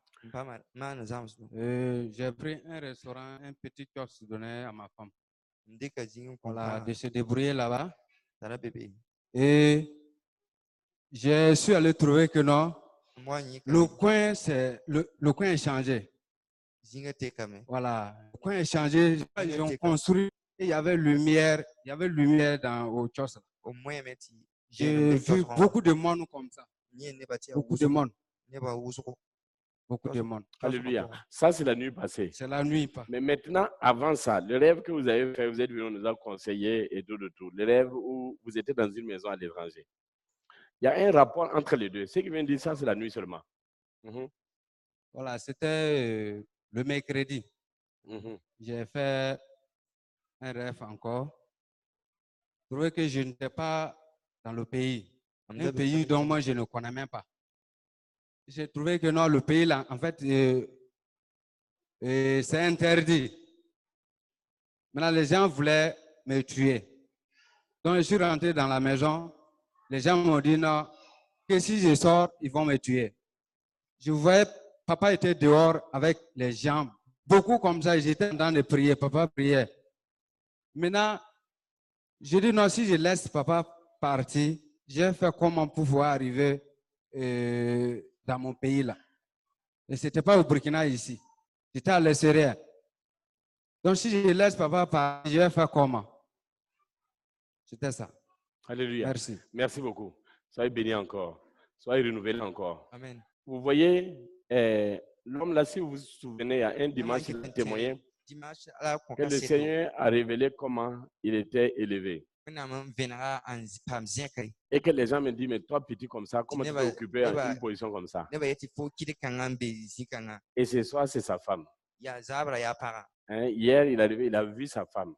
J'ai pris un restaurant, un petit kiosque donné à ma femme. Voilà, de se débrouiller là-bas. Et je suis allé trouver que non, le coin est changé. Voilà, le coin est changé. Ils ont construit et il y avait lumière au kiosque. J'ai vu beaucoup de monde comme ça. Beaucoup de monde. Beaucoup de monde. Alléluia. Ça, c'est la nuit passée. C'est la nuit. Mais maintenant, avant ça, le rêve que vous avez fait, vous êtes venu nous a conseillé et tout de tout. Le rêve où vous étiez dans une maison à l'étranger. Il y a un rapport entre les deux. Ce qui vient de dire ça, c'est la nuit seulement. Voilà, c'était le mercredi. J'ai fait un rêve encore. Je trouvais que je n'étais pas dans le pays. Un pays dont moi je ne connais même pas. J'ai trouvé que non, le pays là, en fait, c'est interdit. Maintenant, les gens voulaient me tuer. Donc, je suis rentré dans la maison. Les gens m'ont dit non, que si je sors, ils vont me tuer. Je voyais, papa était dehors avec les gens, beaucoup comme ça. J'étais en train de prier, papa priait. Maintenant, je dis non, si je laisse papa partir, je vais faire comment pour pouvoir arriver dans mon pays là. Et ce n'était pas au Burkina ici. C'était à l'extérieur. Donc si je laisse papa partir, je vais faire comment? C'était ça. Alléluia. Merci. Merci beaucoup. Soyez bénis encore. Soyez renouvelés encore. Amen. Vous voyez, l'homme là, si vous vous souvenez, il y a un dimanche, il a témoigné que le Seigneur a révélé comment il était élevé. Et que les gens me disent, mais toi, petit comme ça, comment tu peux occuper une position comme ça? Et ce soir, c'est sa femme. Hier, il est arrivé, il a vu sa femme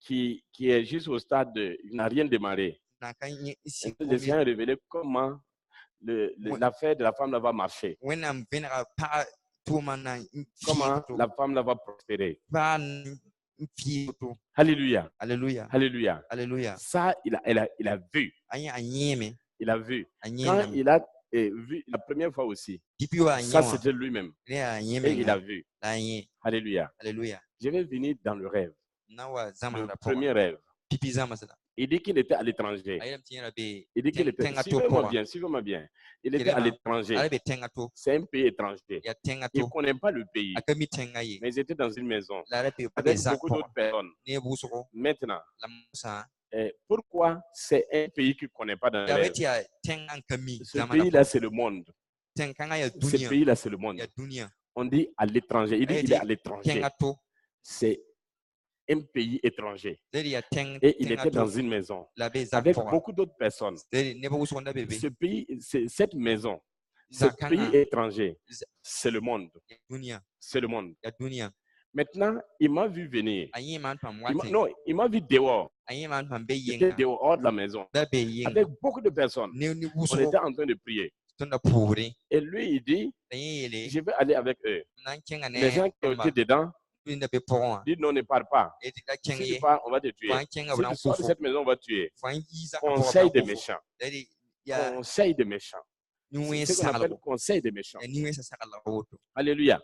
qui est juste au stade de, il n'a rien démarré. Le Seigneur a révélé comment l'affaire de la femme là va marcher. Comment la femme là va prospérer. Alléluia. Alléluia. Alléluia. Alléluia. Ça, il a vu. Il a vu. Quand il a vu la première fois aussi, ça c'était lui-même. Et il a vu. Alléluia. Alléluia. Je vais venir dans le rêve. Le premier rêve. Il dit qu'il était à l'étranger. Il dit qu'il était, suivez-moi bien. Il était à l'étranger. C'est un pays étranger. Il ne connaît pas le pays. Mais ils étaient dans une maison avec beaucoup d'autres personnes. Maintenant, pourquoi c'est un pays qu'il ne connaît pas dans le rêve? Ce pays-là, c'est le monde. Ce pays-là, c'est le monde. On dit à l'étranger. Il dit qu'il est à l'étranger. C'est un pays étranger. Et il était dans une maison avec beaucoup d'autres personnes. Ce pays, cette maison, ce pays étranger, c'est le monde. C'est le monde. Maintenant, il m'a vu venir. Il m'a vu dehors. Il était dehors de la maison avec beaucoup de personnes. On était en train de prier. Et lui, il dit, je vais aller avec eux. Les gens qui étaient dedans, dit non, ne pars pas. Si tu pars, on va te tuer. Si tu sors de cette maison, on va te tuer. Conseil des méchants. Conseil des méchants. C'est ce qu'on appelle conseil des méchants. Alléluia.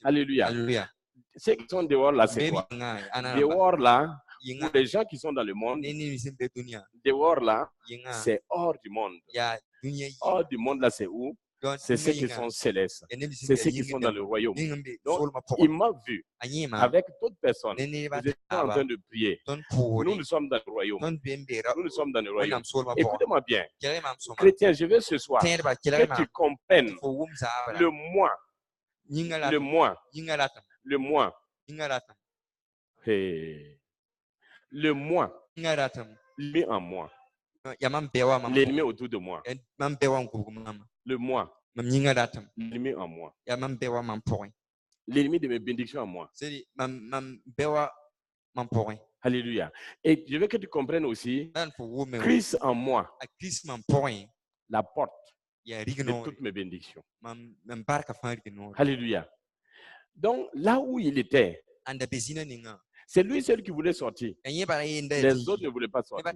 Alléluia. Ceux qui sont dehors là, c'est quoi? Dehors là, pour les gens qui sont dans le monde, dehors là, c'est hors du monde. Hors du monde là, c'est où? C'est ceux qui sont célestes. C'est ceux qui sont dans le royaume. Donc, il m'a vu avec d'autres personnes. Nous étions en train de prier. Nous sommes dans le royaume. Nous sommes dans le royaume. Écoutez-moi bien. Chrétien, je veux ce soir que tu comprennes le moi. Le moi. Le moi. Le moi. L'ennemi en moi. L'ennemi autour de moi. Le moi. L'ennemi en moi. L'ennemi de mes bénédictions en moi. Alléluia. Et je veux que tu comprennes aussi, Christ en moi, la porte de toutes mes bénédictions. Alléluia. Donc, là où il était, c'est lui seul qui voulait sortir. Les autres ne voulaient pas sortir.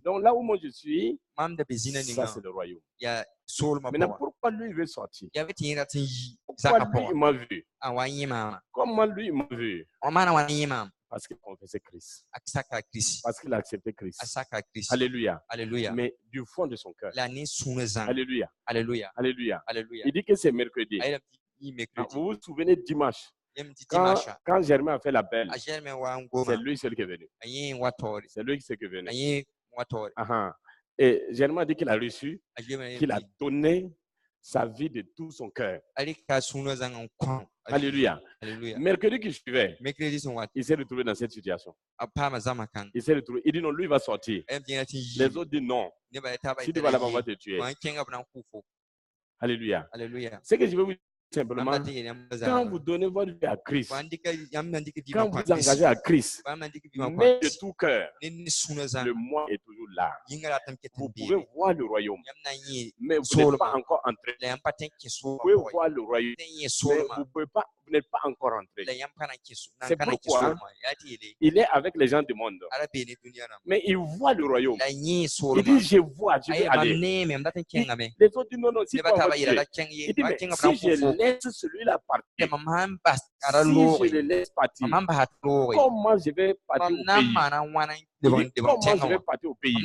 Donc, là où moi je suis, ça c'est le royaume. Maintenant, pourquoi lui il veut sortir? Pourquoi lui il m'a vu? Comment lui il m'a vu? Parce qu'il confessait Christ. Parce qu'il a accepté Christ. Alléluia. Mais du fond de son cœur. Alléluia. Alléluia. Il dit que c'est mercredi. Vous vous souvenez dimanche? Quand Germain a fait l'appel, c'est lui seul qui est venu. C'est lui seul qui est venu. Et Germain a dit qu'il a reçu, qu'il a donné sa vie de tout son cœur. Alléluia. Mercredi qui suivait, il s'est retrouvé dans cette situation. Il s'est retrouvé. Il dit non, lui il va sortir. Les autres disent non. Si tu vas là-bas, on va te tuer. Alléluia. Ce que je veux vous dire simplement, quand vous donnez votre vie à Christ, quand vous vous engagez à Christ, mais de tout cœur, le moi est toujours là. Vous pouvez voir le royaume, mais vous n'êtes pas encore entré. Vous pouvez voir le royaume, mais vous n'êtes pas encore entré. C'est pourquoi il est avec les gens du monde. Mais il voit le royaume. Il dit, je vois, je vais aller. Les autres disent, non, non, si pas, il dit, mais si je laisse celui-là partir, si je le laisse partir, comment je vais partir au pays? Comment je vais partir au pays?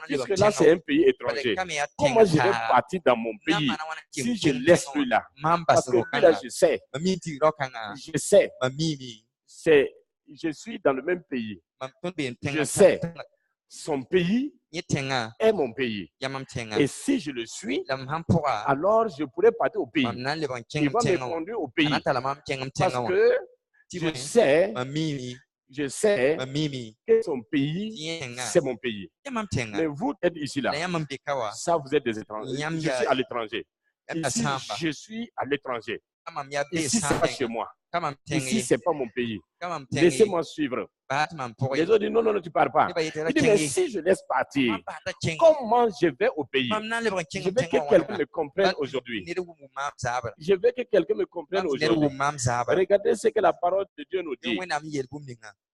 Puisque là, c'est un pays étranger. Comment je vais partir dans mon pays si je laisse celui-là? Parce que lui-là, je sais. Je suis dans le même pays. Je sais. Son pays est mon pays. Et si je le suis, alors je pourrais partir au pays. Il va me conduire au pays. Parce que je sais que son pays, c'est mon pays. Mais vous êtes ici là. Ça, vous êtes des étrangers. Je suis à l'étranger. Ici, je suis à l'étranger. Ici, c'est pas chez moi. Ici, c'est pas mon pays. Laissez-moi suivre. Les autres disent, non, non, non, tu pars pas. Il dit, mais si je laisse partir, comment je vais au pays? Je veux que quelqu'un me comprenne aujourd'hui. Je veux que quelqu'un me comprenne aujourd'hui. Regardez ce que la parole de Dieu nous dit.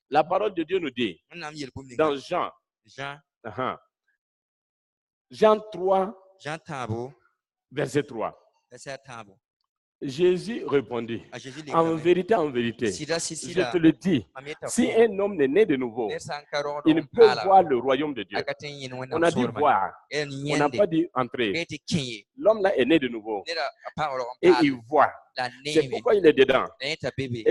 La parole de Dieu nous dit, dans Jean 3, verset 3. Jésus répondit, en vérité, je te le dis, si un homme n'est né de nouveau, il ne peut voir le royaume de Dieu. On a dit voir, on n'a pas dit entrer. L'homme là est né de nouveau et il voit. C'est pourquoi il est dedans et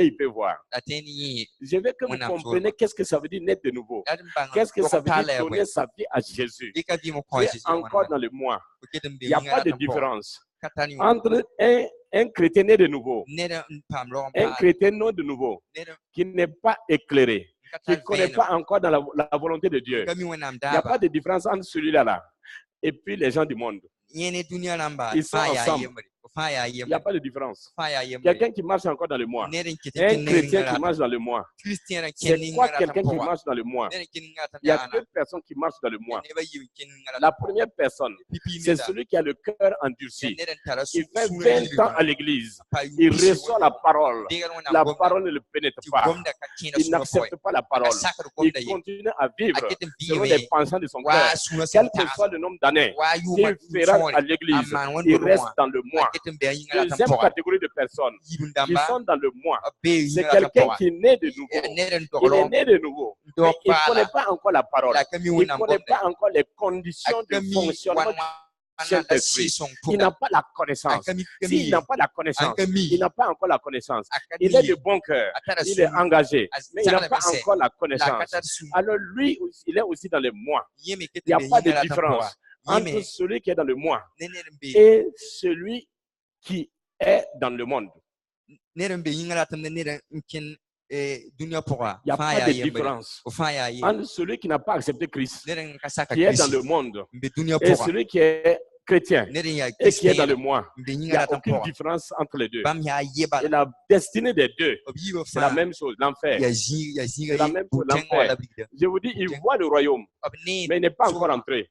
il peut voir. Je veux que vous compreniez qu'est-ce que ça veut dire naître de nouveau. Qu'est-ce que ça veut dire donner sa vie à Jésus. Tu es encore dans le moi. Il n'y a pas de différence entre un chrétien né de nouveau, un chrétien non de nouveau, qui n'est pas éclairé, qui ne connaît pas encore dans la volonté de Dieu. Il n'y a pas de différence entre celui-là et puis les gens du monde. Ils sont ensemble. Il n'y a pas de différence. Quelqu'un qui marche encore dans le moi, un chrétien qui marche dans le moi, c'est quoi quelqu'un qui marche dans le moi? Il y a deux personnes qui marchent dans le moi. La première personne, c'est celui qui a le cœur endurci. Il fait 20 ans à l'église. Il reçoit la parole. La parole ne le pénètre pas. Il n'accepte pas la parole. Il continue à vivre selon les pensées de son cœur. Quel que soit le nombre d'années qu'il fera à l'église, il reste dans le moi. Deuxième catégorie de personnes qui sont dans le moi, c'est quelqu'un qui est né de nouveau. Il est né de nouveau, mais il ne connaît pas encore la parole. Il ne connaît pas encore les conditions de fonctionnement du Saint-Esprit. Il n'a pas la connaissance. S'il n'a pas la connaissance, il n'a pas encore la connaissance. Il est de bon cœur, il est engagé, mais il n'a pas encore la connaissance. Alors lui, il est aussi dans le moi. Il n'y a pas de différence entre celui qui est dans le moi et celui qui est dans le monde. Il n'y a pas de différence entre celui qui n'a pas accepté Christ, qui est dans le monde, et celui qui est chrétien et qui est dans le moi. Il n'y a aucune différence entre les deux. Et la destinée des deux, c'est la même chose, l'enfer. C'est la même chose, l'enfer. Je vous dis, il voit le royaume, mais il n'est pas encore entré.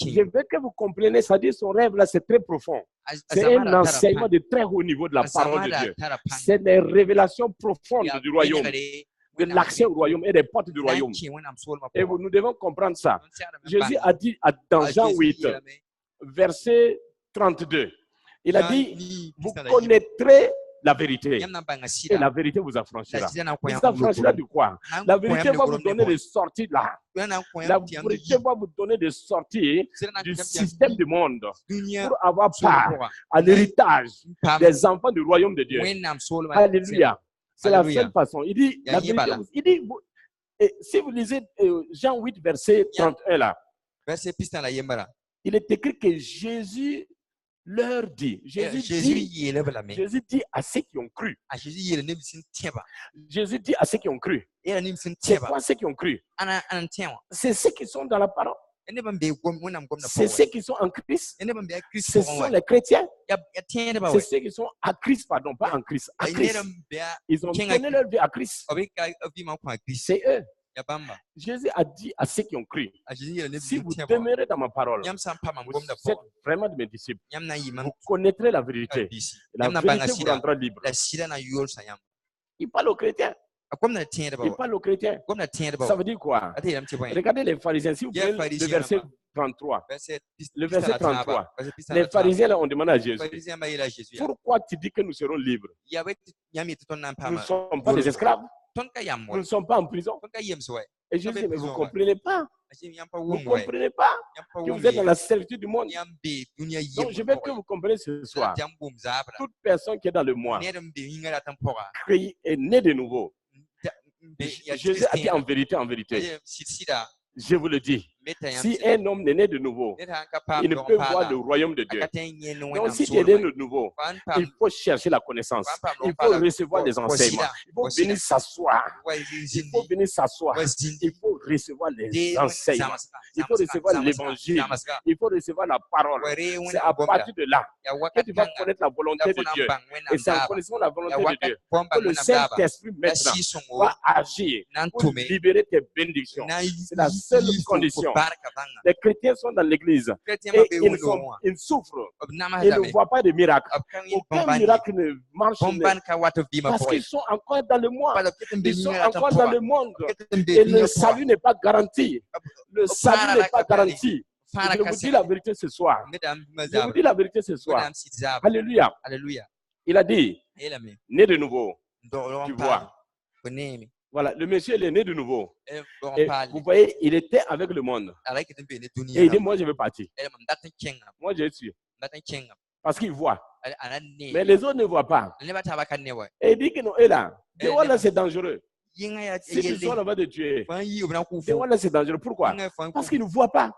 Je veux que vous compreniez, ça dit son rêve là, c'est très profond. C'est un enseignement de très haut niveau de la parole de Dieu. C'est des révélations profondes du royaume, de l'accès au royaume et des portes du royaume. Et nous devons comprendre ça. Jésus a dit dans Jean 8, verset 32, il a dit, vous connaîtrez la vérité et la vérité vous affranchira. Vous affranchira de quoi? La vérité va vous donner des sorties là. La vérité va vous donner des sorties du système du monde pour avoir part à l'héritage des enfants du royaume de Dieu. Alléluia. C'est la seule façon. Il dit, la vérité, il dit, si vous lisez Jean 8, verset 31 là, il est écrit que Jésus leur dit, Jésus dit à ceux qui ont cru. Jésus dit à ceux qui ont cru. C'est quoi ceux qui ont cru? C'est ceux qui sont dans la parole. C'est ceux qui sont en Christ. Ce sont les chrétiens. C'est ceux qui sont à Christ, pardon, pas en Christ. À Christ. Ils ont donné leur vie à Christ. C'est eux. Jésus a dit à ceux qui ont cru, si vous demeurez dans ma parole, vous êtes vraiment de mes disciples, vous connaîtrez la vérité. La vérité vous rendra libre. Il parle aux chrétiens. Il parle aux chrétiens. Ça veut dire quoi? Regardez les pharisiens. Si vous prenez le verset 33, le verset 33, les pharisiens là ont demandé à Jésus, pourquoi tu dis que nous serons libres? Nous ne sommes pas des esclaves. Nous ne sommes pas en prison. Et Jésus dit, mais vous ne comprenez pas. Vous ne comprenez pas que vous êtes dans la servitude du monde. Donc, je veux que vous compreniez ce soir. Toute personne qui est dans le moi, est née de nouveau. Jésus a dit en vérité, je vous le dis, si un homme est né de nouveau, il ne peut voir le royaume de Dieu. Donc, si tu es né de nouveau, il faut chercher la connaissance. Il faut recevoir des enseignements. Il faut venir s'asseoir. Il faut venir s'asseoir. Il faut faut recevoir les enseignements. Il faut recevoir l'évangile. Il faut recevoir la parole. C'est à partir de là que tu vas connaître la volonté de Dieu. Et c'est en connaissant la volonté de Dieu que le Saint-Esprit maintenant va agir pour libérer tes bénédictions. C'est la seule condition. Les chrétiens sont dans l'église et ils souffrent. Ils ne voient pas de miracle. Aucun miracle ne marche parce qu'ils sont encore dans le monde. Ils sont encore dans le monde. Et le salut n'est pas garanti. Le salut n'est pas garanti. Je vous dis la vérité ce soir. Je vous dis la vérité ce soir. Alléluia. Il a dit, né de nouveau. Tu vois. Voilà, le monsieur il est né de nouveau. Et vous voyez, il était avec le monde. Et il dit, moi je veux partir. Moi je suis. Parce qu'il voit. Mais les autres ne voient pas. Et il dit que non, et là, voilà, c'est dangereux. Si tu sors là-bas de tuer, voilà, c'est dangereux. Pourquoi? Parce qu'il ne voit pas.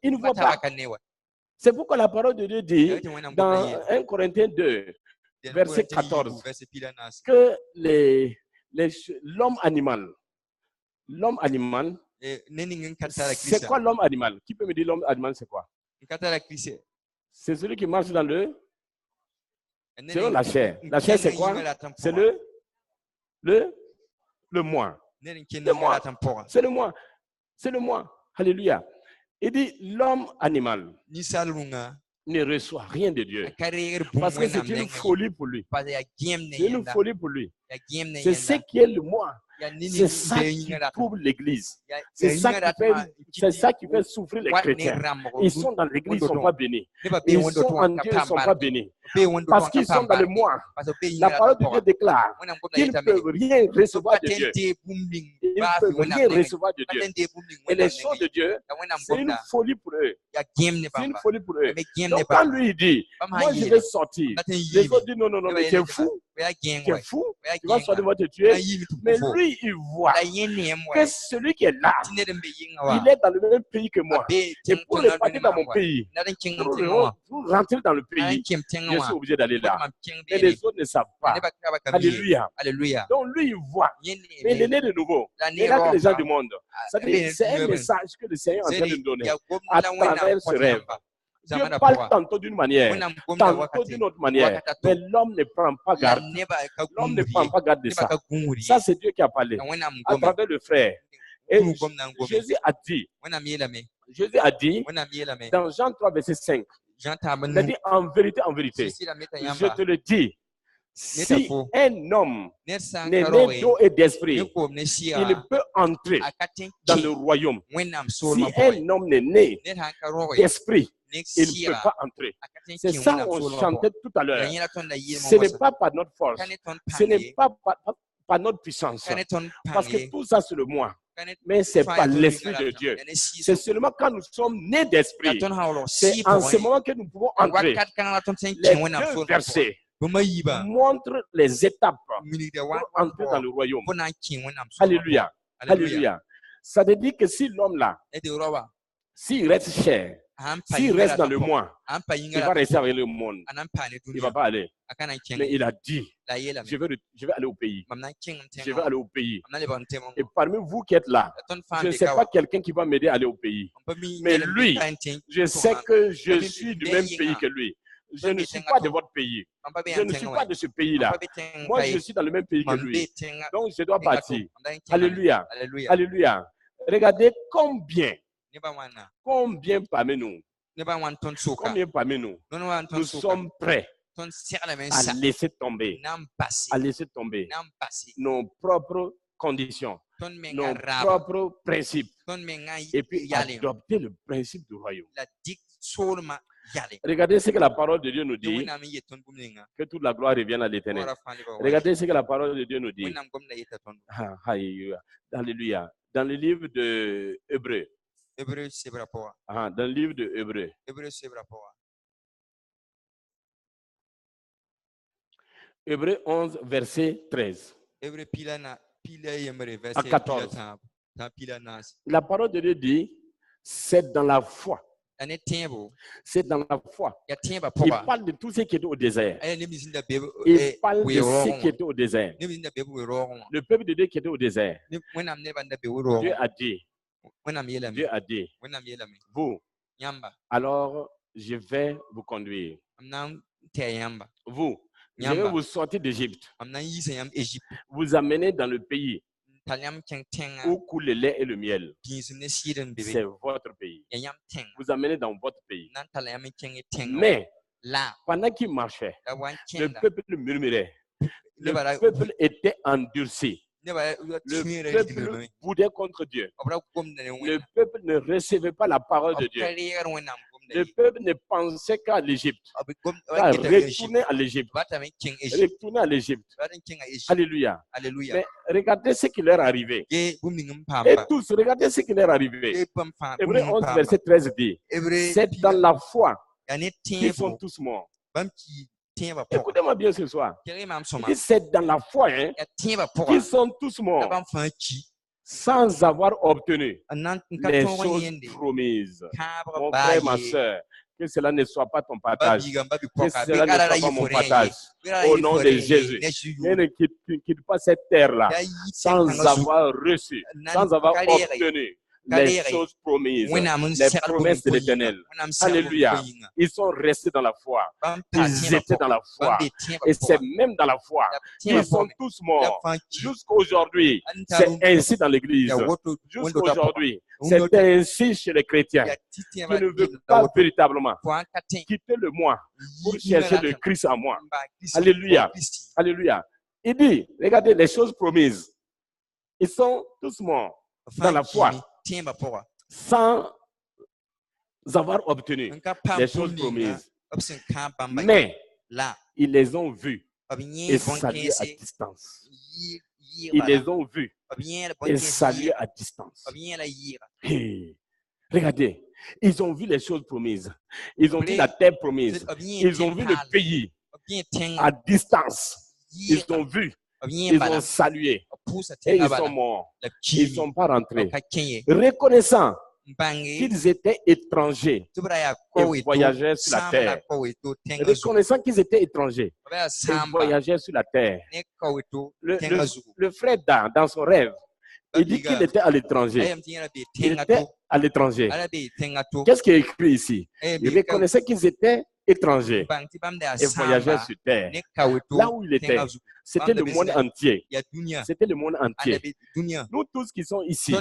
Il ne voit pas. C'est pourquoi la parole de Dieu dit dans 1 Corinthiens 2, verset 14, que l'homme animal, c'est quoi l'homme animal? Qui peut me dire l'homme animal, c'est quoi? C'est celui qui marche dans selon la chair. La chair, c'est quoi? C'est le moi. C'est le moi. C'est le moi. Alléluia. Il dit l'homme animal ne reçoit rien de Dieu. Parce que c'est une folie pour lui. C'est une folie pour lui. C'est ce qui est le moi. C'est ça qui trouble l'église. C'est ça qui fait souffrir les chrétiens. Ils sont dans l'église, ils ne sont pas bénis. Ils sont en Dieu, ils ne sont pas bénis. Parce qu'ils sont dans le moi. La parole de Dieu déclare qu'ils ne peuvent rien recevoir de Dieu. Ils ne peuvent rien recevoir de Dieu. Et les choses de Dieu, c'est une folie pour eux. C'est une folie pour eux. Donc quand lui dit, moi je vais sortir, les autres disent non, non, non, mais tu es fou. Tu es fou. Tu vas sortir, tu vas te tuer. Mais lui, il voit que celui qui est là, il est dans le même pays que moi. Et pour repartir dans mon pays, pour rentrer dans le pays, je suis obligé d'aller là. Et les autres ne savent pas. Alléluia. Donc lui, il voit. Mais il est né de nouveau. Il est là que les gens du monde. C'est un message que le Seigneur est en train de nous donner à travers ce rêve. Dieu parle tantôt d'une manière, tantôt d'une autre manière, mais l'homme ne prend pas garde. L'homme ne prend pas garde de ça. Ça, c'est Dieu qui a parlé à travers le frère. Et Jésus a dit, dans Jean 3, verset 5, il a dit en vérité, je te le dis, si un homme n'est né d'eau et d'esprit, il peut entrer dans le royaume. Si un homme n'est né d'esprit, il ne peut pas entrer. C'est ça qu'on chantait tout à l'heure. Ce n'est pas par notre force. Ce n'est pas par notre puissance. Parce que tout ça, c'est le moi. Mais ce n'est pas l'Esprit de Dieu. C'est seulement quand nous sommes nés d'esprit. C'est en ce moment que nous pouvons entrer. Les deux versets montrent les étapes pour entrer dans le royaume. Alléluia. Alléluia. Ça veut dire que si l'homme là, s'il reste cher, s'il reste dans le moi, il va rester avec le monde. Il ne va pas aller. Mais il a dit, je vais aller au pays. Je vais aller au pays. Et parmi vous qui êtes là, je ne sais pas quelqu'un qui va m'aider à aller au pays. Mais lui, je sais que je suis du même pays que lui. Je ne suis pas de votre pays. Je ne suis pas de ce pays-là. Moi, je suis dans le même pays que lui. Donc, je dois partir. Alléluia. Alléluia. Regardez combien parmi nous, nous sommes prêts à laisser tomber nos propres conditions, nos propres principes, et puis adopter le principe du royaume. Regardez ce que la parole de Dieu nous dit, que toute la gloire revienne à l'Éternel. Regardez ce que la parole de Dieu nous dit. Alléluia. Dans le livre de Hébreux. Dans le livre de Hébreux. Hébreux 11, verset 13. À 14. La parole de Dieu dit, c'est dans la foi C'est dans la foi. Il parle de tous ceux qui étaient au désert. Il parle de ceux qui étaient au désert. Le peuple de Dieu qui était au désert. Dieu a dit, vous, alors je vais vous conduire. Vous, je vais vous sortir d'Égypte. Vous amener dans le pays où coule le lait et le miel. C'est votre pays. Vous amenez dans votre pays. Mais pendant qu'il marchait, le peuple murmurait. Le peuple était endurci. Le peuple boudait contre Dieu. Le peuple ne recevait pas la parole de Dieu. Le peuple ne pensait qu'à l'Égypte. Retourner à l'Égypte. Retourner à l'Égypte. Alléluia. Mais regardez ce qui leur est arrivé. Et tous, regardez ce qui leur est arrivé. Hébreux 11, verset 13 dit, c'est dans la foi qu'ils sont tous morts. Écoutez-moi bien ce soir. C'est dans la foi qu'ils sont tous morts sans avoir obtenu les choses promises. Mon frère, ma soeur, que cela ne soit pas ton partage. Que cela ne soit pas mon partage. Au nom de Jésus. Ne quitte pas cette terre-là sans avoir reçu, sans avoir obtenu les choses promises, les promesses de l'Éternel. Alléluia. Ils sont restés dans la foi. Ils étaient dans la foi. Et c'est même dans la foi qu'ils sont tous morts. Jusqu'aujourd'hui, c'est ainsi dans l'Église. Jusqu'aujourd'hui, c'est ainsi chez les chrétiens qui ne veulent pas véritablement quitter le moi pour chercher le Christ en moi. Alléluia. Alléluia. Il dit, regardez les choses promises. Ils sont tous morts dans la foi, sans avoir obtenu les choses promises. Mais ils les ont vus et salués à distance. Ils les ont vus et salués à distance. Hey, regardez, ils ont vu les choses promises. Ils ont vu la terre promise. Ils ont vu le pays à distance. Ils ont vu. Ils ont salué et ils sont morts. Ils ne sont pas rentrés. Reconnaissant qu'ils étaient étrangers et voyageurs sur la terre. Reconnaissant qu'ils étaient étrangers et voyageurs sur la terre. Le frère Dan, dans son rêve, il dit qu'il était à l'étranger. Il était à l'étranger. Qu'est-ce qui est écrit ici? Il reconnaissait qu'ils étaient étrangers et voyageurs sur terre. Là où il était, c'était le monde entier. C'était le monde entier. Nous tous qui sommes ici,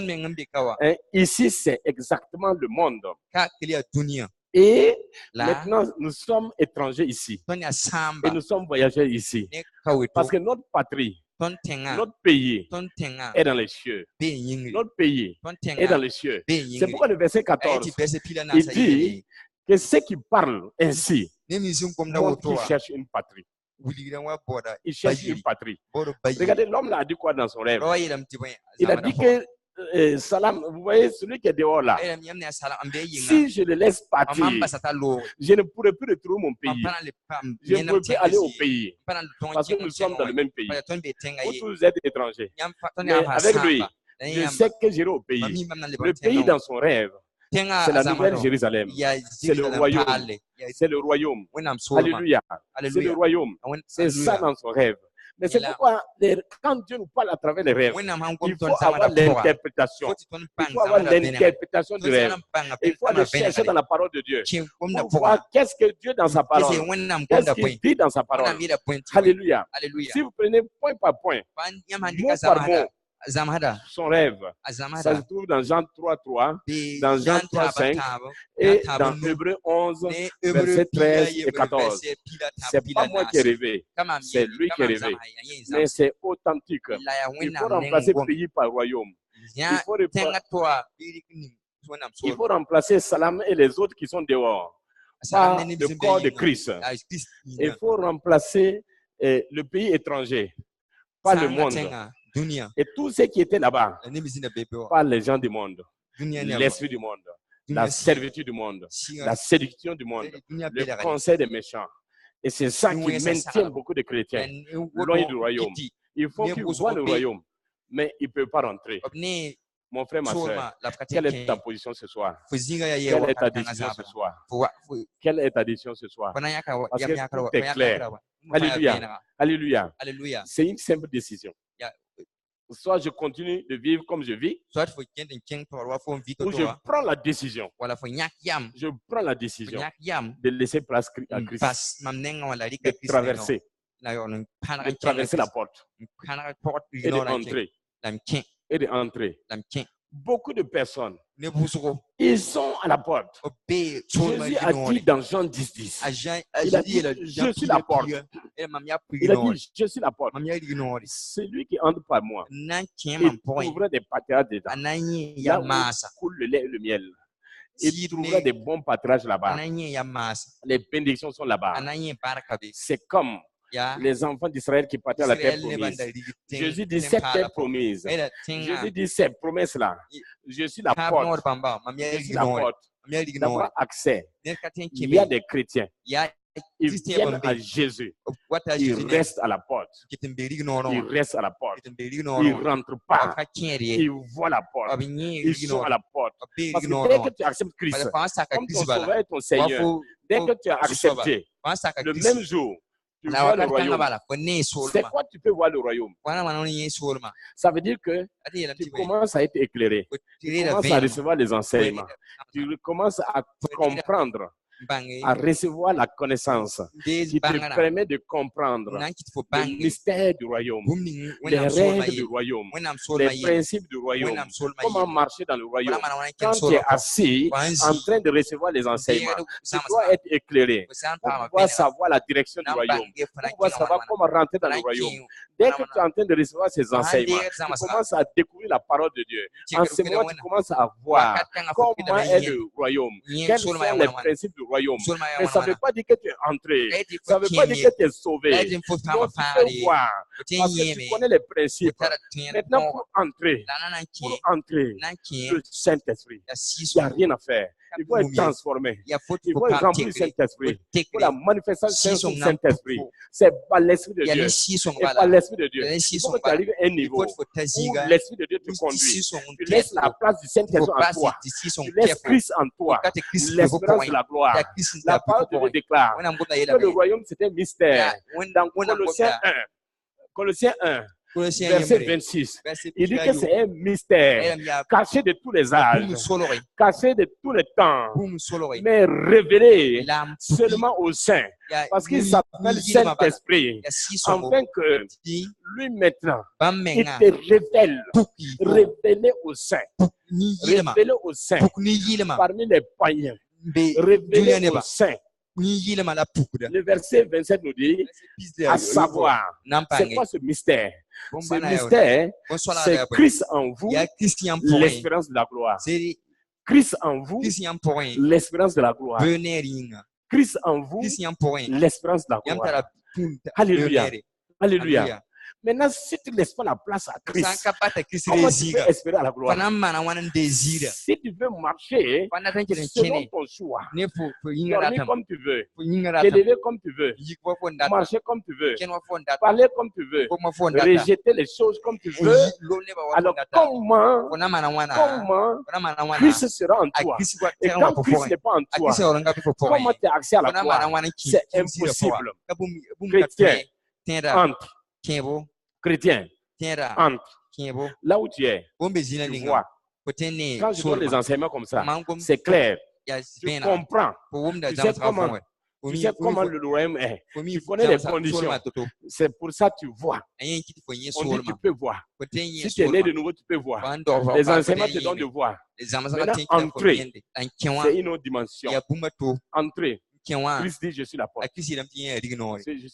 ici c'est exactement le monde. Et maintenant, nous sommes étrangers ici. Et nous sommes voyageurs ici. Parce que notre patrie, notre pays est dans les cieux. Notre pays est dans les cieux. C'est pourquoi le verset 14, il dit que ceux qui parlent ainsi, montrent qu'ils cherchent une patrie. Ils cherchent une patrie. Regardez, l'homme là a dit quoi dans son rêve? Il a dit que Salam, vous voyez, celui qui est dehors là, si je le laisse partir, je ne pourrai plus retrouver mon pays. Je ne pourrai plus aller au pays. Parce que nous sommes dans le même pays. Vous êtes étrangers. Mais avec lui, je sais que j'irai au pays. Le pays dans son rêve, c'est la nouvelle Jérusalem. C'est le royaume. C'est le royaume. Alléluia. C'est le royaume. C'est ça dans son rêve. Mais c'est pourquoi, quand Dieu nous parle à travers les rêves, il faut avoir l'interprétation. Il faut avoir l'interprétation du rêve. Il faut aller chercher dans la parole de Dieu. Pour voir qu'est-ce que Dieu dans sa parole, qu'est-ce qu'il dit dans sa parole. Alléluia. Si vous prenez point par point, mot par mot, son rêve, ça se trouve dans Jean 3.3, dans Jean 3.5 et dans Hébreux 11, versets 13 et 14. C'est pas moi qui ai rêvé, c'est lui qui a rêvé. Mais c'est authentique. Il faut remplacer pays par royaume. Il faut remplacer Salam et les autres qui sont dehors par le corps de Christ. Il faut remplacer le pays étranger par le monde. Et tous ceux qui étaient là-bas, par les gens du monde, l'esprit du monde, la servitude du monde, la séduction du monde, le conseil des méchants. Et c'est ça qui maintient beaucoup de chrétiens loin du royaume. Il faut qu'ils voient le royaume, mais ils ne peuvent pas rentrer. Mon frère, ma soeur, quelle est ta position ce soir? Quelle est ta décision ce soir? Quelle est ta décision ce soir? Parce que tout est clair. Alléluia. Alléluia. Alléluia. C'est une simple décision. Soit je continue de vivre comme je vis, ou je prends la décision. Je prends la décision de laisser place à Christ, de traverser la porte et d'entrer. Beaucoup de personnes, ils sont à la porte. Jésus a dit dans Jean 10:10, il a dit, je suis la porte. Il a dit, je suis la porte. Celui qui entre par moi, il trouvera des pâturages dedans. Là où coule le lait et le miel. Il trouvera des bons pâturages là-bas. Les bénédictions sont là-bas. C'est comme les enfants d'Israël qui partaient à la terre promise. Jésus dit, cette terre promise. Jésus dit, ces promesses-là. Je suis la porte. Je suis la porte. D'avoir accès. Il y a des chrétiens. Ils viennent à Jésus. Ils restent à la porte. Ils restent à la porte. Ils ne rentrent pas. Ils voient la porte. Ils sont à la porte. Parce que dès que tu acceptes Christ comme ton sauveur et ton Seigneur, dès que tu as accepté, le même jour, tu vois le royaume. C'est quoi tu peux voir le royaume? Ça veut dire que tu commences à être éclairé. Tu commences à recevoir les enseignements. Tu commences à comprendre, à recevoir la connaissance qui te permet de comprendre le mystère du royaume, les règles du royaume, les principes du royaume, comment marcher dans le royaume. Quand tu es assis en train de recevoir les enseignements, tu dois être éclairé pour pouvoir savoir la direction du royaume, pour pouvoir savoir comment rentrer dans le royaume. Dès que tu es en train de recevoir ces enseignements, tu commences à découvrir la parole de Dieu. En ce moment, tu commences à voir comment est le royaume, quels sont les principes du royaume. Mais ça ne veut pas dire que tu es entré. Ça ne veut pas dire que tu es sauvé. Donc, tu peux voir. Parce que tu connais les principes. Maintenant, pour entrer, le Saint-Esprit, il n'y a rien à faire. Il faut être transformé. Il faut être rempli du Saint-Esprit. Pour la manifestation du Saint-Esprit, c'est par l'Esprit de Dieu. Et par l'Esprit de Dieu. Il faut que tu arrives à un niveau où l'Esprit de Dieu te conduit. Tu laisses la place du Saint-Esprit en toi. Tu laisses Christ en toi. L'espérance de la gloire. La parole de Dieu déclare que le royaume, c'est un mystère. Dans Colossiens 1, verset 26, il dit que c'est un mystère caché de tous les âges, caché de tous les temps, mais révélé seulement au Saint, parce qu'il s'appelle Saint-Esprit, afin que lui maintenant, il te révèle au Saint, parmi les païens, révélé au Saint. Le verset 27 nous dit, à savoir, c'est quoi ce mystère? Ce mystère, c'est Christ en vous, l'espérance de la gloire. Christ en vous, l'espérance de la gloire. Christ en vous, l'espérance de la gloire. Alléluia. Alléluia. Maintenant, si tu ne laisses pas la place à Christ, comment tu peux espérer à la gloire? Si tu veux marcher selon ton choix, dormir comme tu veux, t'élever comme tu veux, marcher comme tu veux, parler comme tu veux, rejeter les choses comme tu veux, alors comment Christ sera en toi? Et quand Christ n'est pas en toi, comment tu as accès à la gloire? C'est impossible. Chrétien, entre. Chrétien, entre. Là où tu es, tu vois. Quand je donne des enseignements comme ça, c'est clair. Tu comprends. Tu sais comment le royaume est. Tu connais les conditions. C'est pour ça que tu vois. On dit tu peux voir. Si tu es né de nouveau, tu peux voir. Les enseignements te donnent de voir. Maintenant, entrer, c'est une autre dimension. Entrer. Christ dit, je suis la porte. Je suis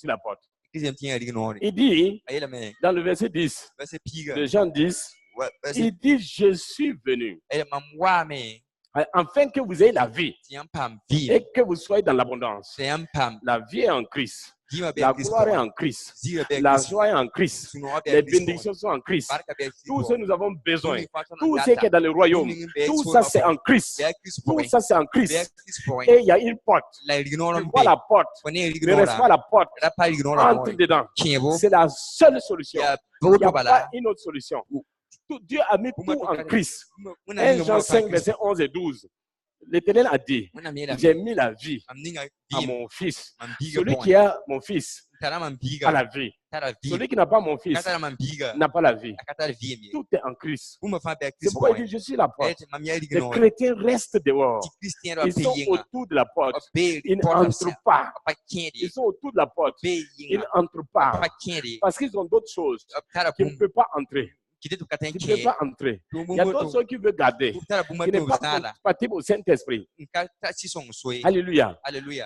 la porte. Il dit, dans le verset 10 de Jean 10, il dit, je suis venu afin que vous ayez la vie et que vous soyez dans l'abondance. La vie est en Christ. La gloire est en Christ. La joie est en Christ. Les bénédictions sont en Christ. Tout ce que nous avons besoin, tout ce qui est dans le royaume, tout ça c'est en Christ. Tout ça c'est en Christ. Et il y a une porte. Tu vois la porte. Ne reste pas la porte. Entre dedans. C'est la seule solution. Il n'y a pas une autre solution. Dieu a mis tout en Christ. 1 Jean 5, versets 11 et 12. L'Éternel a dit, j'ai mis la vie à mon fils. Celui qui a mon fils a la vie. Celui qui n'a pas mon fils n'a pas la vie. Tout est en Christ. C'est pourquoi il dit, je suis la porte. Les chrétiens restent dehors. Ils sont autour de la porte. Ils n'entrent pas. Ils sont autour de la porte. Ils n'entrent pas. Parce qu'ils ont d'autres choses qui ne peuvent pas entrer. Qui ne peut pas entrer. Il y a d'autres choses qui veulent garder, qui ne pas compatibles au Saint-Esprit. Alléluia.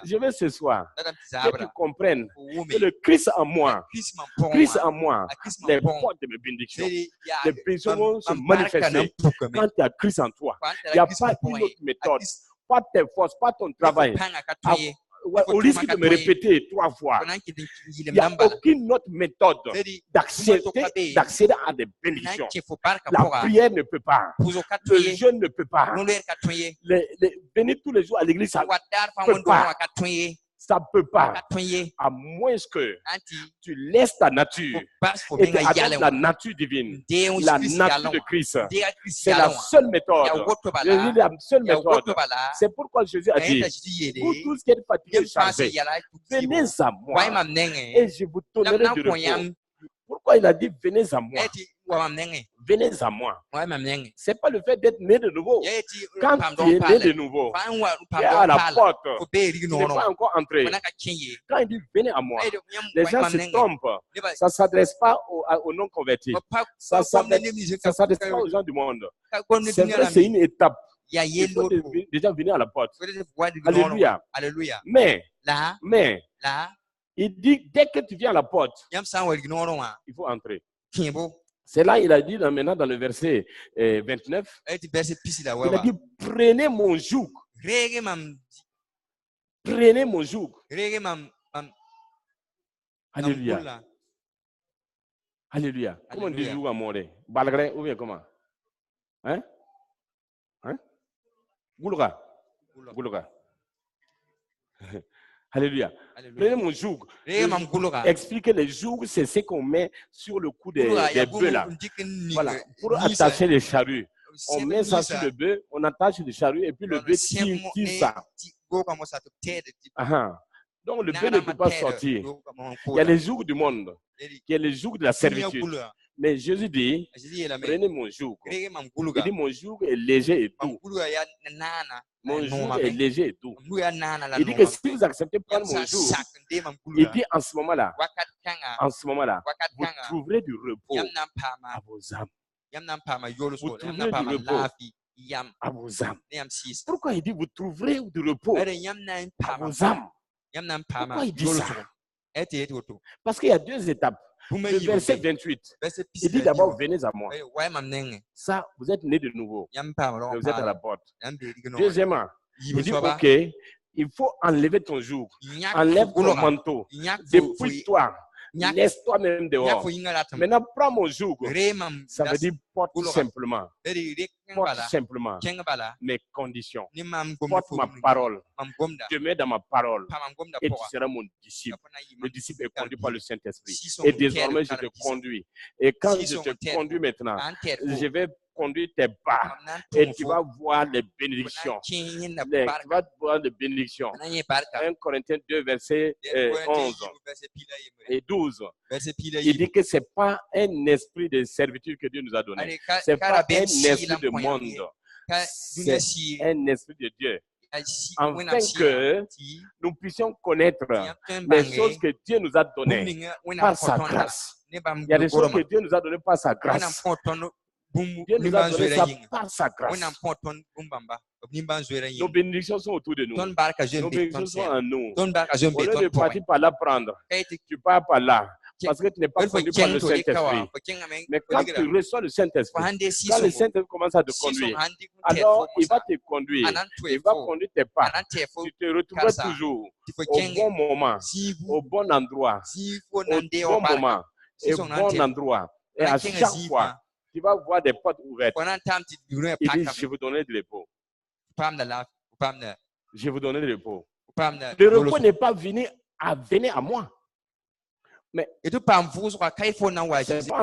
Je veux ce soir que tu comprennes que le Christ en moi, les portes de mes bénédictions, les bénédictions vont se manifester quand tu as Christ en toi. Il n'y a pas une autre méthode, pas tes forces, pas ton travail. Au risque de me répéter 3 fois, il n'y a aucune autre méthode d'accéder à des bénédictions. La prière ne peut pas. Le jeûne ne peut pas. Venir tous les jours à l'église, ça ne peut pas. Ça ne peut pas. À moins que tu laisses ta nature et tu adoptes la nature divine, la nature de Christ. C'est la seule méthode. Je dis la seule méthode. C'est pourquoi Jésus a dit, vous tous qui êtes fatigués et chargés, venez à moi et je vous donnerai du repos. Pourquoi il a dit venez à moi? Venez à moi. Ce n'est pas le fait d'être né de nouveau. Quand tu es né de nouveau, tu es à la porte, tu n'es pas encore entré. Quand il dit venez à moi, les gens se trompent. Ça ne s'adresse pas aux non-convertis. Ça ne s'adresse pas aux gens du monde. C'est vrai, c'est une étape. Il faut déjà venir à la porte. Alléluia. Mais, il dit, dès que tu viens à la porte, il faut entrer. C'est là, il a dit maintenant dans le verset 29, il a dit, prenez mon joug. Prenez mon joug. Alléluia. Alléluia. Comment on dit joug à Moré? Balgré ou bien comment? Hein? Hein? Goulga. Goulga. Alléluia. Prenez mon joug. Expliquez les jougs, c'est ce qu'on met sur le cou des bœufs là. Voilà, pour attacher les charrues. On met ça sur le bœuf, on attache les charrues et puis le bœuf tire ça. Donc le bœuf ne peut pas sortir. Il y a les jougs du monde, il y a les jougs de la servitude. Mais Jésus dit, prenez mon joug. Il dit, mon joug est léger et doux. Mon joug est léger et doux. Il dit que si vous acceptez de prendre mon joug, il dit en ce moment-là, vous trouverez du repos à vos âmes. Vous trouverez du repos à vos âmes. Pourquoi il dit vous trouverez du repos à vos âmes? Pourquoi il dit ça? Parce qu'il y a 2 étapes. Le verset 28, il dit d'abord, venez à moi. Ça, vous êtes né de nouveau. Vous êtes à la porte. Deuxièmement, il dit, ok, il faut enlever ton joug. Enlève ton manteau. Dépouille-toi. Laisse-toi même dehors. Maintenant, prends mon joug. Ça veut dire porte simplement. Porte simplement mes conditions. Porte ma parole. Demeure dans ma parole. Et tu seras mon disciple. Le disciple est conduit par le Saint-Esprit. Et désormais, je te conduis. Et quand je te conduis maintenant, je vais conduire tes pas et tu vas voir les bénédictions. Tu vas voir les bénédictions. 1 Corinthiens 2, verset 11 et 12. Il dit que ce n'est pas un esprit de servitude que Dieu nous a donné. Ce n'est pas un esprit de monde. C'est un esprit de Dieu. Afin que nous puissions connaître les choses que Dieu nous a données par sa grâce. Il y a des choses que Dieu nous a données par sa grâce. Dieu nous a donné ça par sa grâce. Nos bénédictions sont autour de nous. Nos bénédictions sont en nous. Au lieu de partir par là prendre, tu pars par là. Parce que tu n'es pas conduit par le Saint-Esprit. Mais quand tu reçois le Saint-Esprit, quand le Saint-Esprit commence à te conduire, alors il va te conduire. Il va conduire tes pas. Tu te retrouveras toujours au bon moment, au bon endroit, au bon moment et au bon endroit. Et à chaque fois, tu vas voir des portes ouvertes. Il dit, je vous donnerai du repos. Je vous donnerai du repos. Le repos n'est pas venu à venir à moi. Mais c'est pas en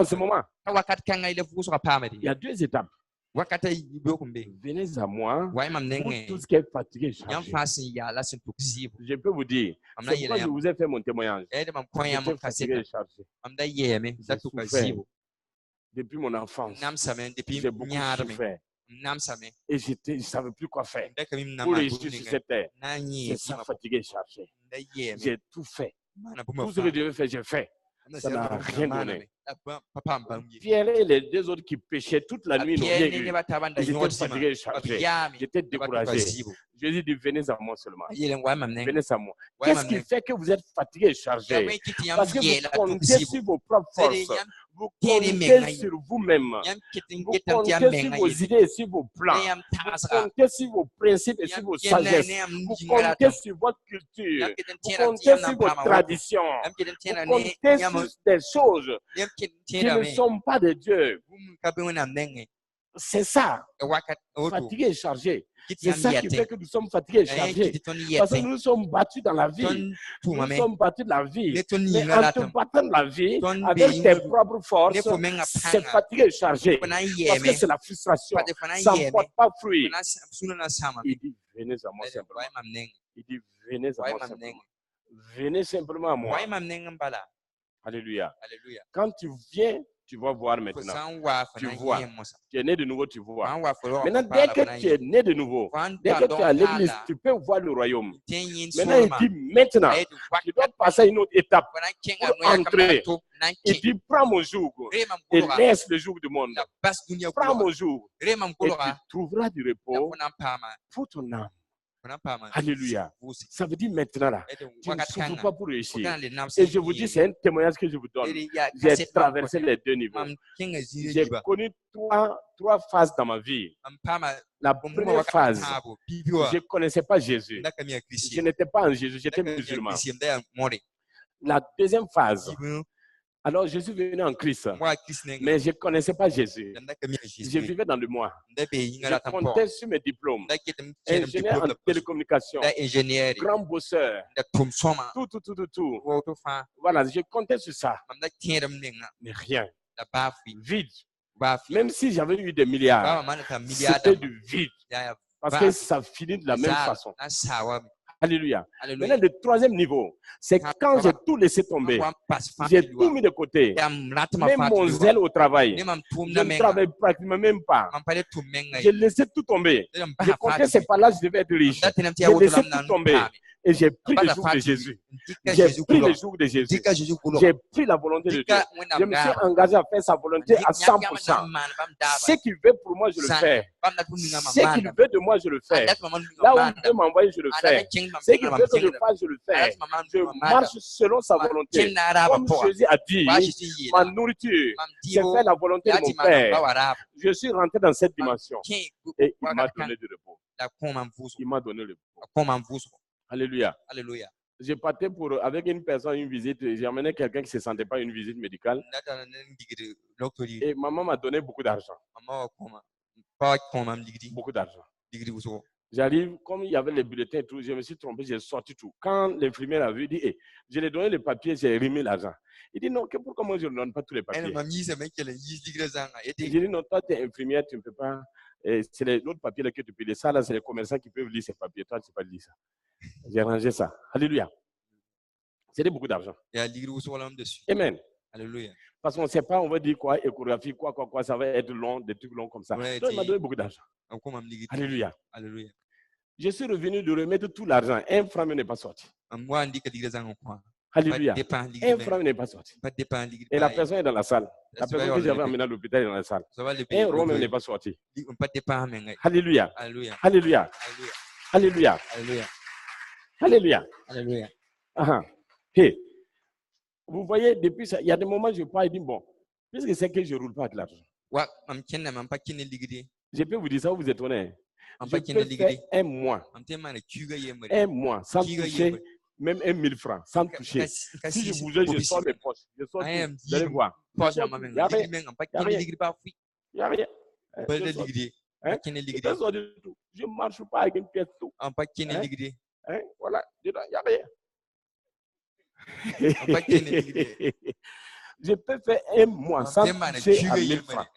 ce moment. Il y a 2 étapes. Venez à moi, vous tous qui êtes fatigués, chargés. Je peux vous dire, c'est pourquoi je vous ai fait mon témoignage. J'étais fatigué et chargé. J'ai souffert. Depuis mon enfance, j'ai beaucoup souffert. Et je ne savais plus quoi faire pour réussir sur cette terre. C'est ça, fatigué et chargé. J'ai tout fait. Tout ce que je devais faire, j'ai fait. Ça n'a rien donné. Pierre et les 2 autres qui péchaient toute la nuit n'ont rien eu. J'étais fatigué et chargé. J'étais découragé. Jésus dit, venez à moi seulement. Venez à moi. Qu'est-ce qui fait que vous êtes fatigué et chargé? Parce que vous comptez sur vos propres forces. Vous comptez sur vous-même. Vous comptez sur vos idées et sur vos plans. Vous comptez sur vos principes et sur vos sagesses. Vous comptez sur votre culture. Vous comptez sur vos traditions. Vous comptez sur des choses qui ne sont pas de Dieu. C'est ça. Fatigué et chargé. C'est ça qui fait que nous sommes fatigués et chargés. Parce que nous nous sommes battus dans la vie. Nous nous sommes battus dans la vie. Mais en te battant dans la vie, avec tes propres forces, c'est fatigué et chargé. Parce que c'est la frustration. Ça ne porte pas fruit. Il dit, venez à moi simplement. Il dit, venez à moi simplement. Venez simplement à moi. Alléluia. Quand tu viens, tu vas voir maintenant. Tu vois. Tu es né de nouveau, tu vois. Maintenant, dès que tu es né de nouveau, dès que tu es à l'église, tu peux voir le royaume. Maintenant, il dit, maintenant, tu dois passer à une autre étape pour entrer. Il dit, prends mon joug et laisse le joug du monde. Prends mon joug et tu trouveras du repos pour ton âme. Alléluia. Ça veut dire maintenant là, tu ne souffres pas pour réussir. Et je vous dis, c'est un témoignage que je vous donne. J'ai traversé les 2 niveaux. J'ai connu trois phases dans ma vie. La première phase, je ne connaissais pas Jésus. Je n'étais pas en Jésus, j'étais musulman. La deuxième phase, alors je suis venu en Christ, mais je ne connaissais pas Jésus. Je vivais dans le moi. Je comptais sur mes diplômes. Ingénieur en télécommunication, grand bosseur, tout. Voilà, je comptais sur ça. Mais rien. Vide. Même si j'avais eu des milliards, c'était du vide. Parce que ça finit de la même façon. Alléluia. Maintenant, le troisième niveau, c'est quand j'ai tout laissé tomber. J'ai tout mis de côté. Même mon zèle au travail. Je ne travaille pratiquement même pas. J'ai laissé tout tomber. Je comptais, c'est pas là que je devais être riche. J'ai laissé tout tomber. Et j'ai pris le joug de Jésus. J'ai pris le joug de Jésus. J'ai pris la volonté de Dieu. Je me suis engagé à faire sa volonté à 100%. Ce qu'il veut pour moi, je le fais. Ce qu'il veut de moi, je le fais. Là où il veut m'envoyer, je le fais. Ce qu'il veut que je fasse, je le fais. Je marche selon sa volonté. Comme Jésus a dit, ma nourriture, c'est faire la volonté de mon Père. Je suis rentré dans cette dimension. Et il m'a donné du repos. Il m'a donné le repos. Alléluia. Alléluia. Je partais avec une personne, une visite. J'ai amené quelqu'un qui ne se sentait pas une visite médicale. Et maman m'a donné beaucoup d'argent. Beaucoup d'argent. J'arrive, comme il y avait les bulletins et tout, je me suis trompé, j'ai sorti tout. Quand l'infirmière a vu, il dit, hey, je lui ai donné les papiers, j'ai remis l'argent. Il dit, non, pourquoi moi je ne donne pas tous les papiers? J'ai dit, non, toi tu es infirmière, tu ne peux pas. C'est les autres papiers là que tu peux lire. Ça, là, c'est les commerçants qui peuvent lire ces papiers. Toi, tu ne peux pas lire ça. J'ai rangé ça. Alléluia. C'était beaucoup d'argent. Amen. Alléluia. Parce qu'on ne sait pas, on va dire quoi, échographie, quoi, ça va être long, des trucs longs comme ça. Donc, il m'a donné beaucoup d'argent. Alléluia. Alléluia. Je suis revenu de remettre tout l'argent. Un franc n'est pas sorti. Alléluia. Un franc n'est pas sorti. Et la personne est dans la salle. La personne que j'avais amenée à l'hôpital est dans la salle. Un rond n'est pas sorti. Alléluia. Alléluia. Alléluia. Alléluia. Alléluia. Alléluia. Alléluia. Hey. Vous voyez, depuis ça, il y a des moments où je parle et dis, bon, puisque c'est que je ne roule pas avec l'argent. Je peux vous dire ça, vous êtes honnête. Je peux faire un mois sans toucher même 1000 francs, sans toucher. Si je bougeais, je sors mes poches. Je sors tout. Vous allez voir. Il n'y a rien. Il n'y a rien. Je ne marche pas avec une pièce tout. Voilà, il n'y a rien. Je peux faire un mois sans toucher à 1000 francs.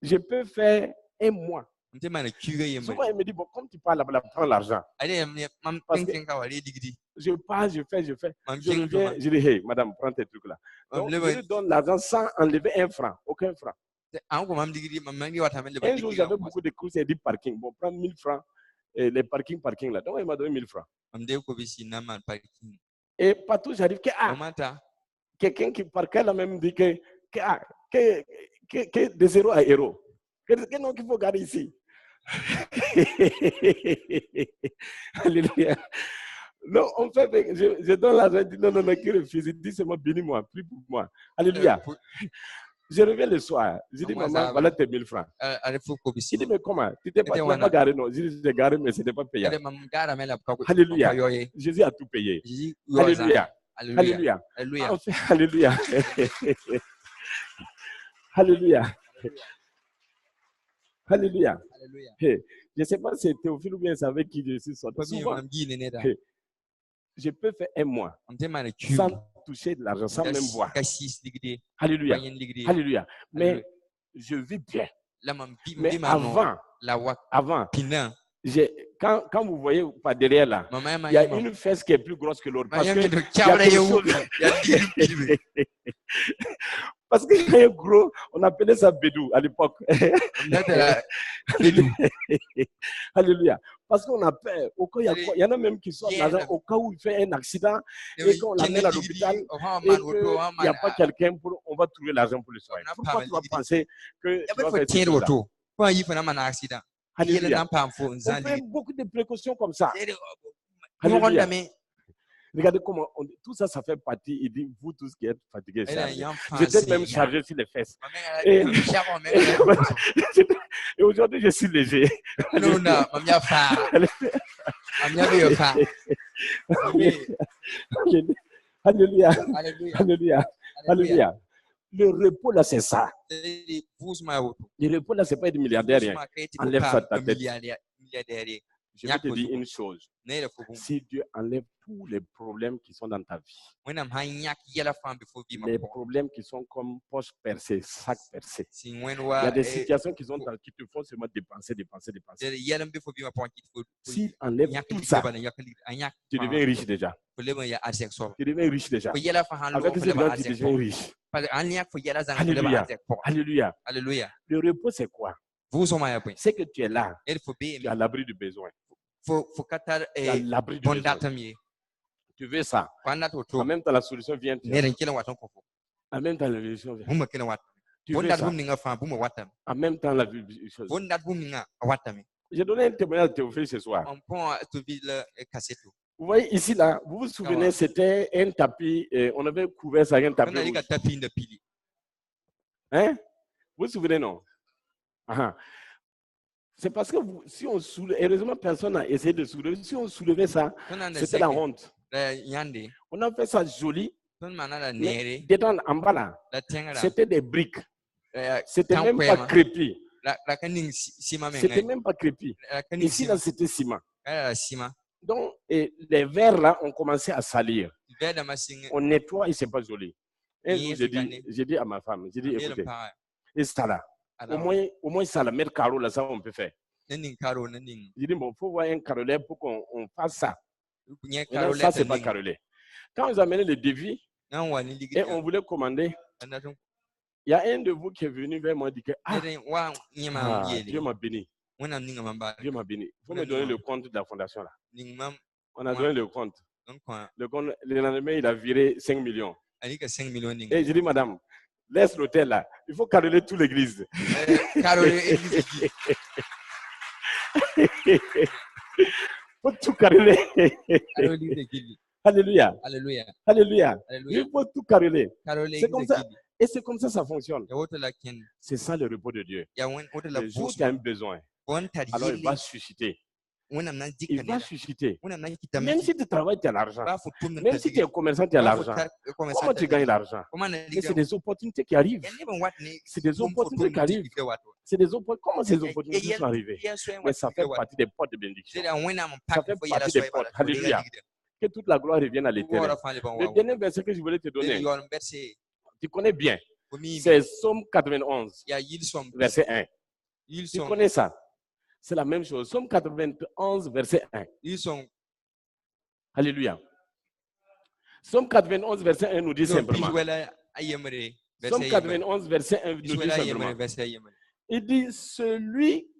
Je peux faire un mois. Souvent, il me dit, bon, comme tu parles là-bas, prends l'argent. Je pars, je fais. Je reviens, je dis, hey, madame, prends tes trucs là. Donc, je lui donne l'argent sans enlever un franc, aucun franc. Un jour, j'avais beaucoup de courses et dit parking. Bon, prends 1000 francs, et les parking là. Donc, il m'a donné 1000 francs. Et partout, j'arrive que, quelqu'un qui parquait là même dit que de 0 à héros. Que non qu'il faut garder ici. Alléluia. Non, en fait, je donne l'argent, je dis non, qui refuse. Il dit seulement bénis-moi, prie pour moi. Alléluia. Je reviens le soir. Je dis, maman, voilà tes 1000 francs. Il dit, mais comment? Tu t'es pas garé, non? Je dis, j'ai garé, mais ce n'est pas payé. Alléluia. Jésus a tout payé. Alléluia. Alléluia. Alléluia. Alléluia. Alléluia. Alléluia. Je ne sais pas si c'est Théophile ou bien c'est avec qui je suis sorti. Souvent, je peux faire un mois sans toucher de l'argent, sans même voir. Alléluia. Alléluia. Mais je vis bien. Mais avant, quand vous voyez par derrière là, il y a une fesse qui est plus grosse que l'autre. Parce qu'il y a un gros, on appelait ça bédou à l'époque. Alléluia. Parce qu'on a peur. Il y en a même qui sont l'argent au cas où il fait un accident et qu'on l'amène à l'hôpital et qu'il n'y a pas quelqu'un on va trouver l'argent pour le soigner. Pourquoi tu vas penser que tu vas faire ça? Alléluia. On fait beaucoup de précautions comme ça. Alléluia. Regardez comment tout ça, ça fait partie. Il dit, vous tous qui êtes fatigués, j'étais même chargé sur les fesses. Et aujourd'hui, je suis léger. Alléluia. Alléluia. Alléluia. Le repos là, c'est ça. Le repos là, c'est pas être milliardaire. Enlève ça de ta tête. Je vais te dire une chose. Si Dieu enlève tous les problèmes qui sont dans ta vie, les problèmes qui sont comme poche percée, sac percé, il y a des situations qui te font seulement dépenser. Si enlève tout ça, tu deviens riche déjà. Tu deviens riche déjà. Avec ces gens, tu deviens riche. Alléluia. Alléluia. Alléluia. Le repos, c'est quoi? C'est que tu es là. Tu as l'abri du besoin. Tu as l'abri du besoin. Tu veux ça. En même temps, la solution vient. En même temps, la solution vient. Tu veux ça. En même temps, la chose. J'ai donné un témoignage à Théophile ce soir. Vous voyez ici, là, vous vous souvenez, c'était un tapis, on avait couvert ça avec un tapis rouge. Hein? Vous vous souvenez, non? C'est parce que si on soulevait, heureusement personne n'a essayé de soulever, si on soulevait ça, c'était la honte. On a fait ça joli, mais dedans, en bas là, c'était des briques. C'était même pas crépi. C'était même pas crépi. Ici là, c'était ciment. Donc, les verres là ont commencé à salir. On nettoie et c'est pas joli. Un jour, j'ai dit à ma femme, j'ai dit, écoutez, et ça là. Au moins, ça, la mettre carreau là, ça, on peut faire. J'ai dit, bon, il faut voir un carrelet pour qu'on fasse ça. Maintenant, ça, c'est pas carrelé. Quand vous amenez le devis et on voulait commander, il y a un de vous qui est venu vers moi et dit que Dieu m'a béni. Dieu m'a béni. Il faut me donner le compte de la fondation là. On a donné le compte. Le lendemain, il a viré 5 millions. Et j'ai dit, madame, laisse l'hôtel là. Il faut carreler toute l'église. Il faut tout carreler. Alléluia. Alléluia. Alléluia. Il faut tout carreler. C'est comme ça. Et c'est comme ça ça fonctionne. C'est ça le repos de Dieu. Le jour où tu as un besoin, alors il va susciter. Il va susciter. Même si tu travailles, tu as l'argent. Même si tu es commerçant, tu as l'argent. Comment tu gagnes l'argent? Et c'est des opportunités qui arrivent. C'est des opportunités qui arrivent. Comment ces opportunités sont arrivées? Mais ça fait partie des portes de bénédiction. Ça fait partie des portes. Alléluia. Que toute la gloire revienne à l'Éternel. Le dernier verset que je voulais te donner, tu connais bien. C'est Psaume 91, verset 1. Tu connais ça? C'est la même chose. Psaume 91, verset 1. Alléluia. Psaume 91, verset 1 nous dit simplement. Psaume 91, verset 1 nous dit simplement. Il dit, celui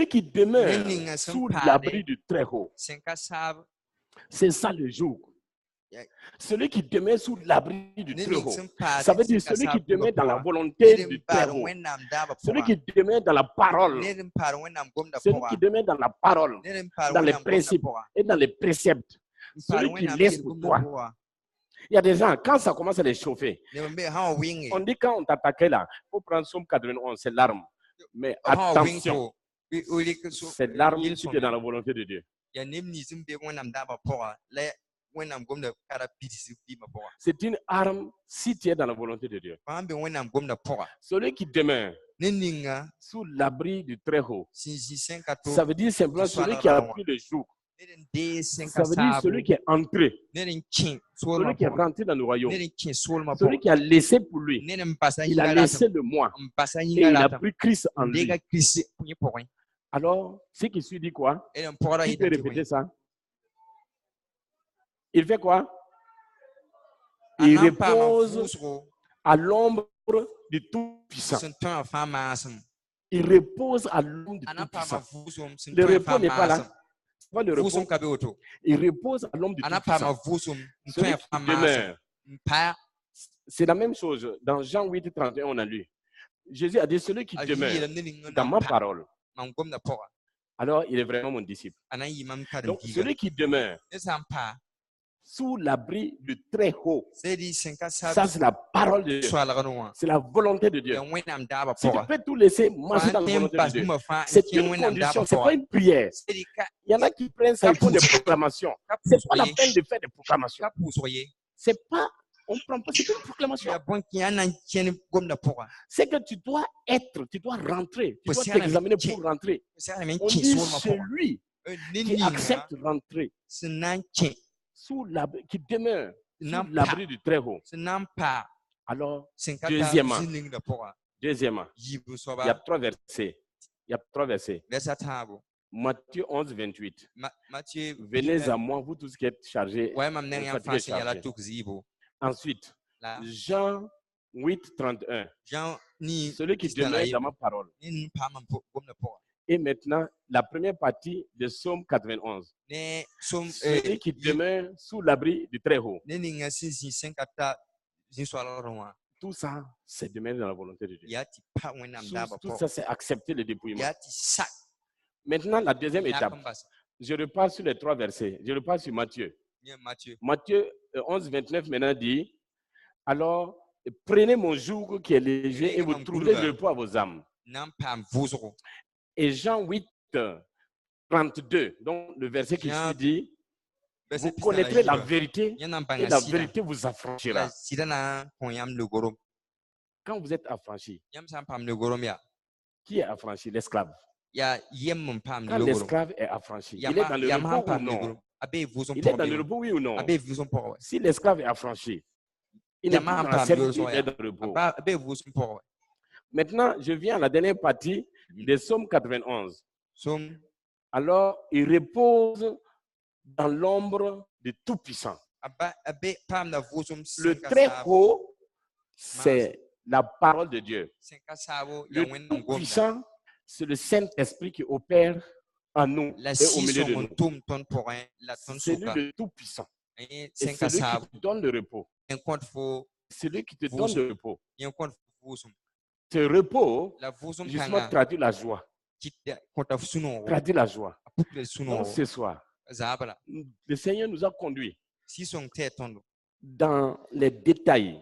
qui demeure sous l'abri du Très-Haut. C'est ça le jour. Celui qui demeure sous l'abri du Très-Haut. Ça veut dire celui qui demeure dans la volonté du Très-Haut. Celui qui demeure dans la parole. Celui qui demeure dans la parole, dans les principes et dans les préceptes. Celui qui laisse pour toi. Il y a des gens, quand ça commence à les chauffer, on dit quand on t'attaquait là, il faut prendre Psaume 91, c'est l'arme. Mais attention, c'est l'arme qui est dans la volonté de Dieu. C'est une arme si tu es dans la volonté de Dieu. Celui qui demeure sous l'abri du Très-Haut, ça veut dire simplement celui qui a pris le joug. Ça veut dire celui qui est entré, celui qui est rentré dans le royaume, celui qui a laissé pour lui, il a laissé le moi et il a pris Christ en lui. Alors, ce qui suit dit quoi? Qui peut répéter ça? Il fait quoi? Il repose à l'ombre du Tout-Puissant. Il repose à l'ombre du Tout-Puissant. Le repos n'est pas là. Pas le repos. Il repose à l'ombre du Tout-Puissant. Celui qui demeure. C'est la même chose. Dans Jean 8, 31, on a lu. Jésus a dit, celui qui demeure dans ma parole, alors il est vraiment mon disciple. Donc, celui qui demeure sous l'abri du Très-Haut, ça c'est la parole de Dieu. C'est la volonté de Dieu. Si tu peux tout laisser marcher dans la volonté de Dieu, c'est une condition, c'est pas une prière. Il y en a qui prennent ça, ils font des proclamations. C'est pas la peine de faire des proclamations. C'est pas, on prend pas, c'est une proclamation. C'est que tu dois être, tu dois rentrer, tu dois t'examiner pour rentrer. On dit celui qui accepte rentrer sous l'abri, qui demeure sous l'abri du Très-Haut. Alors, deuxièmement, il y a trois versets. Matthieu 11, 28. Venez à moi, vous tous qui êtes chargés. Ensuite, Jean 8, 31. Celui qui demeure dans ma parole. Et maintenant, la première partie de Psaume 91. Celui qui demeure sous l'abri du Très-Haut. Tout ça, c'est demeurer dans la volonté de Dieu. Tout ça, c'est accepter le dépouillement. Maintenant, la deuxième étape. Je repars sur les trois versets. Je repars sur Matthieu. Matthieu 11, 29 maintenant dit, alors, prenez mon joug qui est léger et vous trouverez le repos à vos âmes. Et Jean 8, 32, donc le verset qui suit dit, vous connaîtrez la vérité et la vérité vous affranchira. Quand vous êtes affranchi, qui est affranchi? L'esclave. Quand l'esclave est affranchi, il est dans le repos ou non? Il est dans le repos, oui ou non? Si l'esclave est affranchi, il n'est pas dans la servitude, il est dans le repos. Maintenant, je viens à la dernière partie de Psaume 91. Alors, il repose dans l'ombre du Tout-Puissant. Le Très-Haut, c'est la parole de Dieu. Le Tout-Puissant, c'est le Saint-Esprit qui opère en nous et au milieu de nous. C'est lui le Tout-Puissant. Et c'est celui qui te donne le repos. Celui qui te donne le repos. Ce repos, justement, traduit la joie. Traduit la joie. Donc, ce soir, le Seigneur nous a conduits dans les détails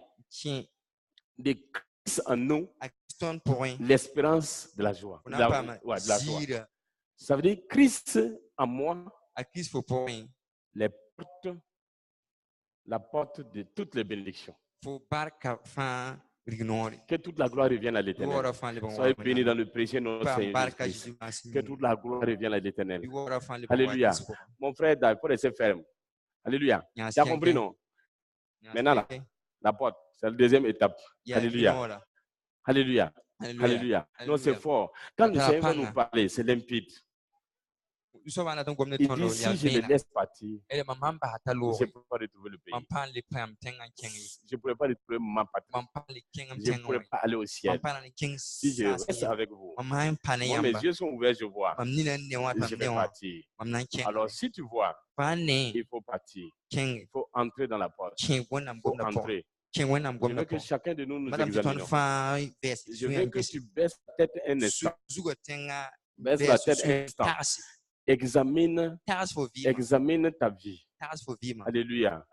de Christ en nous, l'espérance de la joie. De la joie. Ça veut dire Christ en moi, la porte de toutes les bénédictions. Que toute la gloire revienne à l'Éternel. Soyez bénis dans le précieux nom de Seigneur Jésus-Christ. Que toute la gloire revienne à l'Éternel. Alléluia. Mon frère, il faut rester ferme. Alléluia. Tu as compris, non? Maintenant, là, la porte, c'est la deuxième étape. Alléluia. Alléluia. Alléluia. Non, c'est fort. Quand le Seigneur va nous parler, c'est limpide. Il dit, si je le laisse partir, je ne peux pas retrouver le pays. Je ne pourrais pas retrouver ma patrie. Je ne pourrais pas aller au ciel. Si je reste avec vous, moi, mes yeux sont ouverts, je vois. Je vais partir. Alors, si tu vois, il faut partir. Il faut entrer dans la porte. Il faut entrer. Je veux que chacun de nous nous examinions. Je veux que tu baisses la tête un instant. Baisse la tête un instant. Examine ta vie. Alléluia.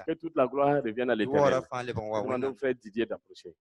Que toute la gloire revienne à l'Éternel. Demandons au frère Didier d'approcher.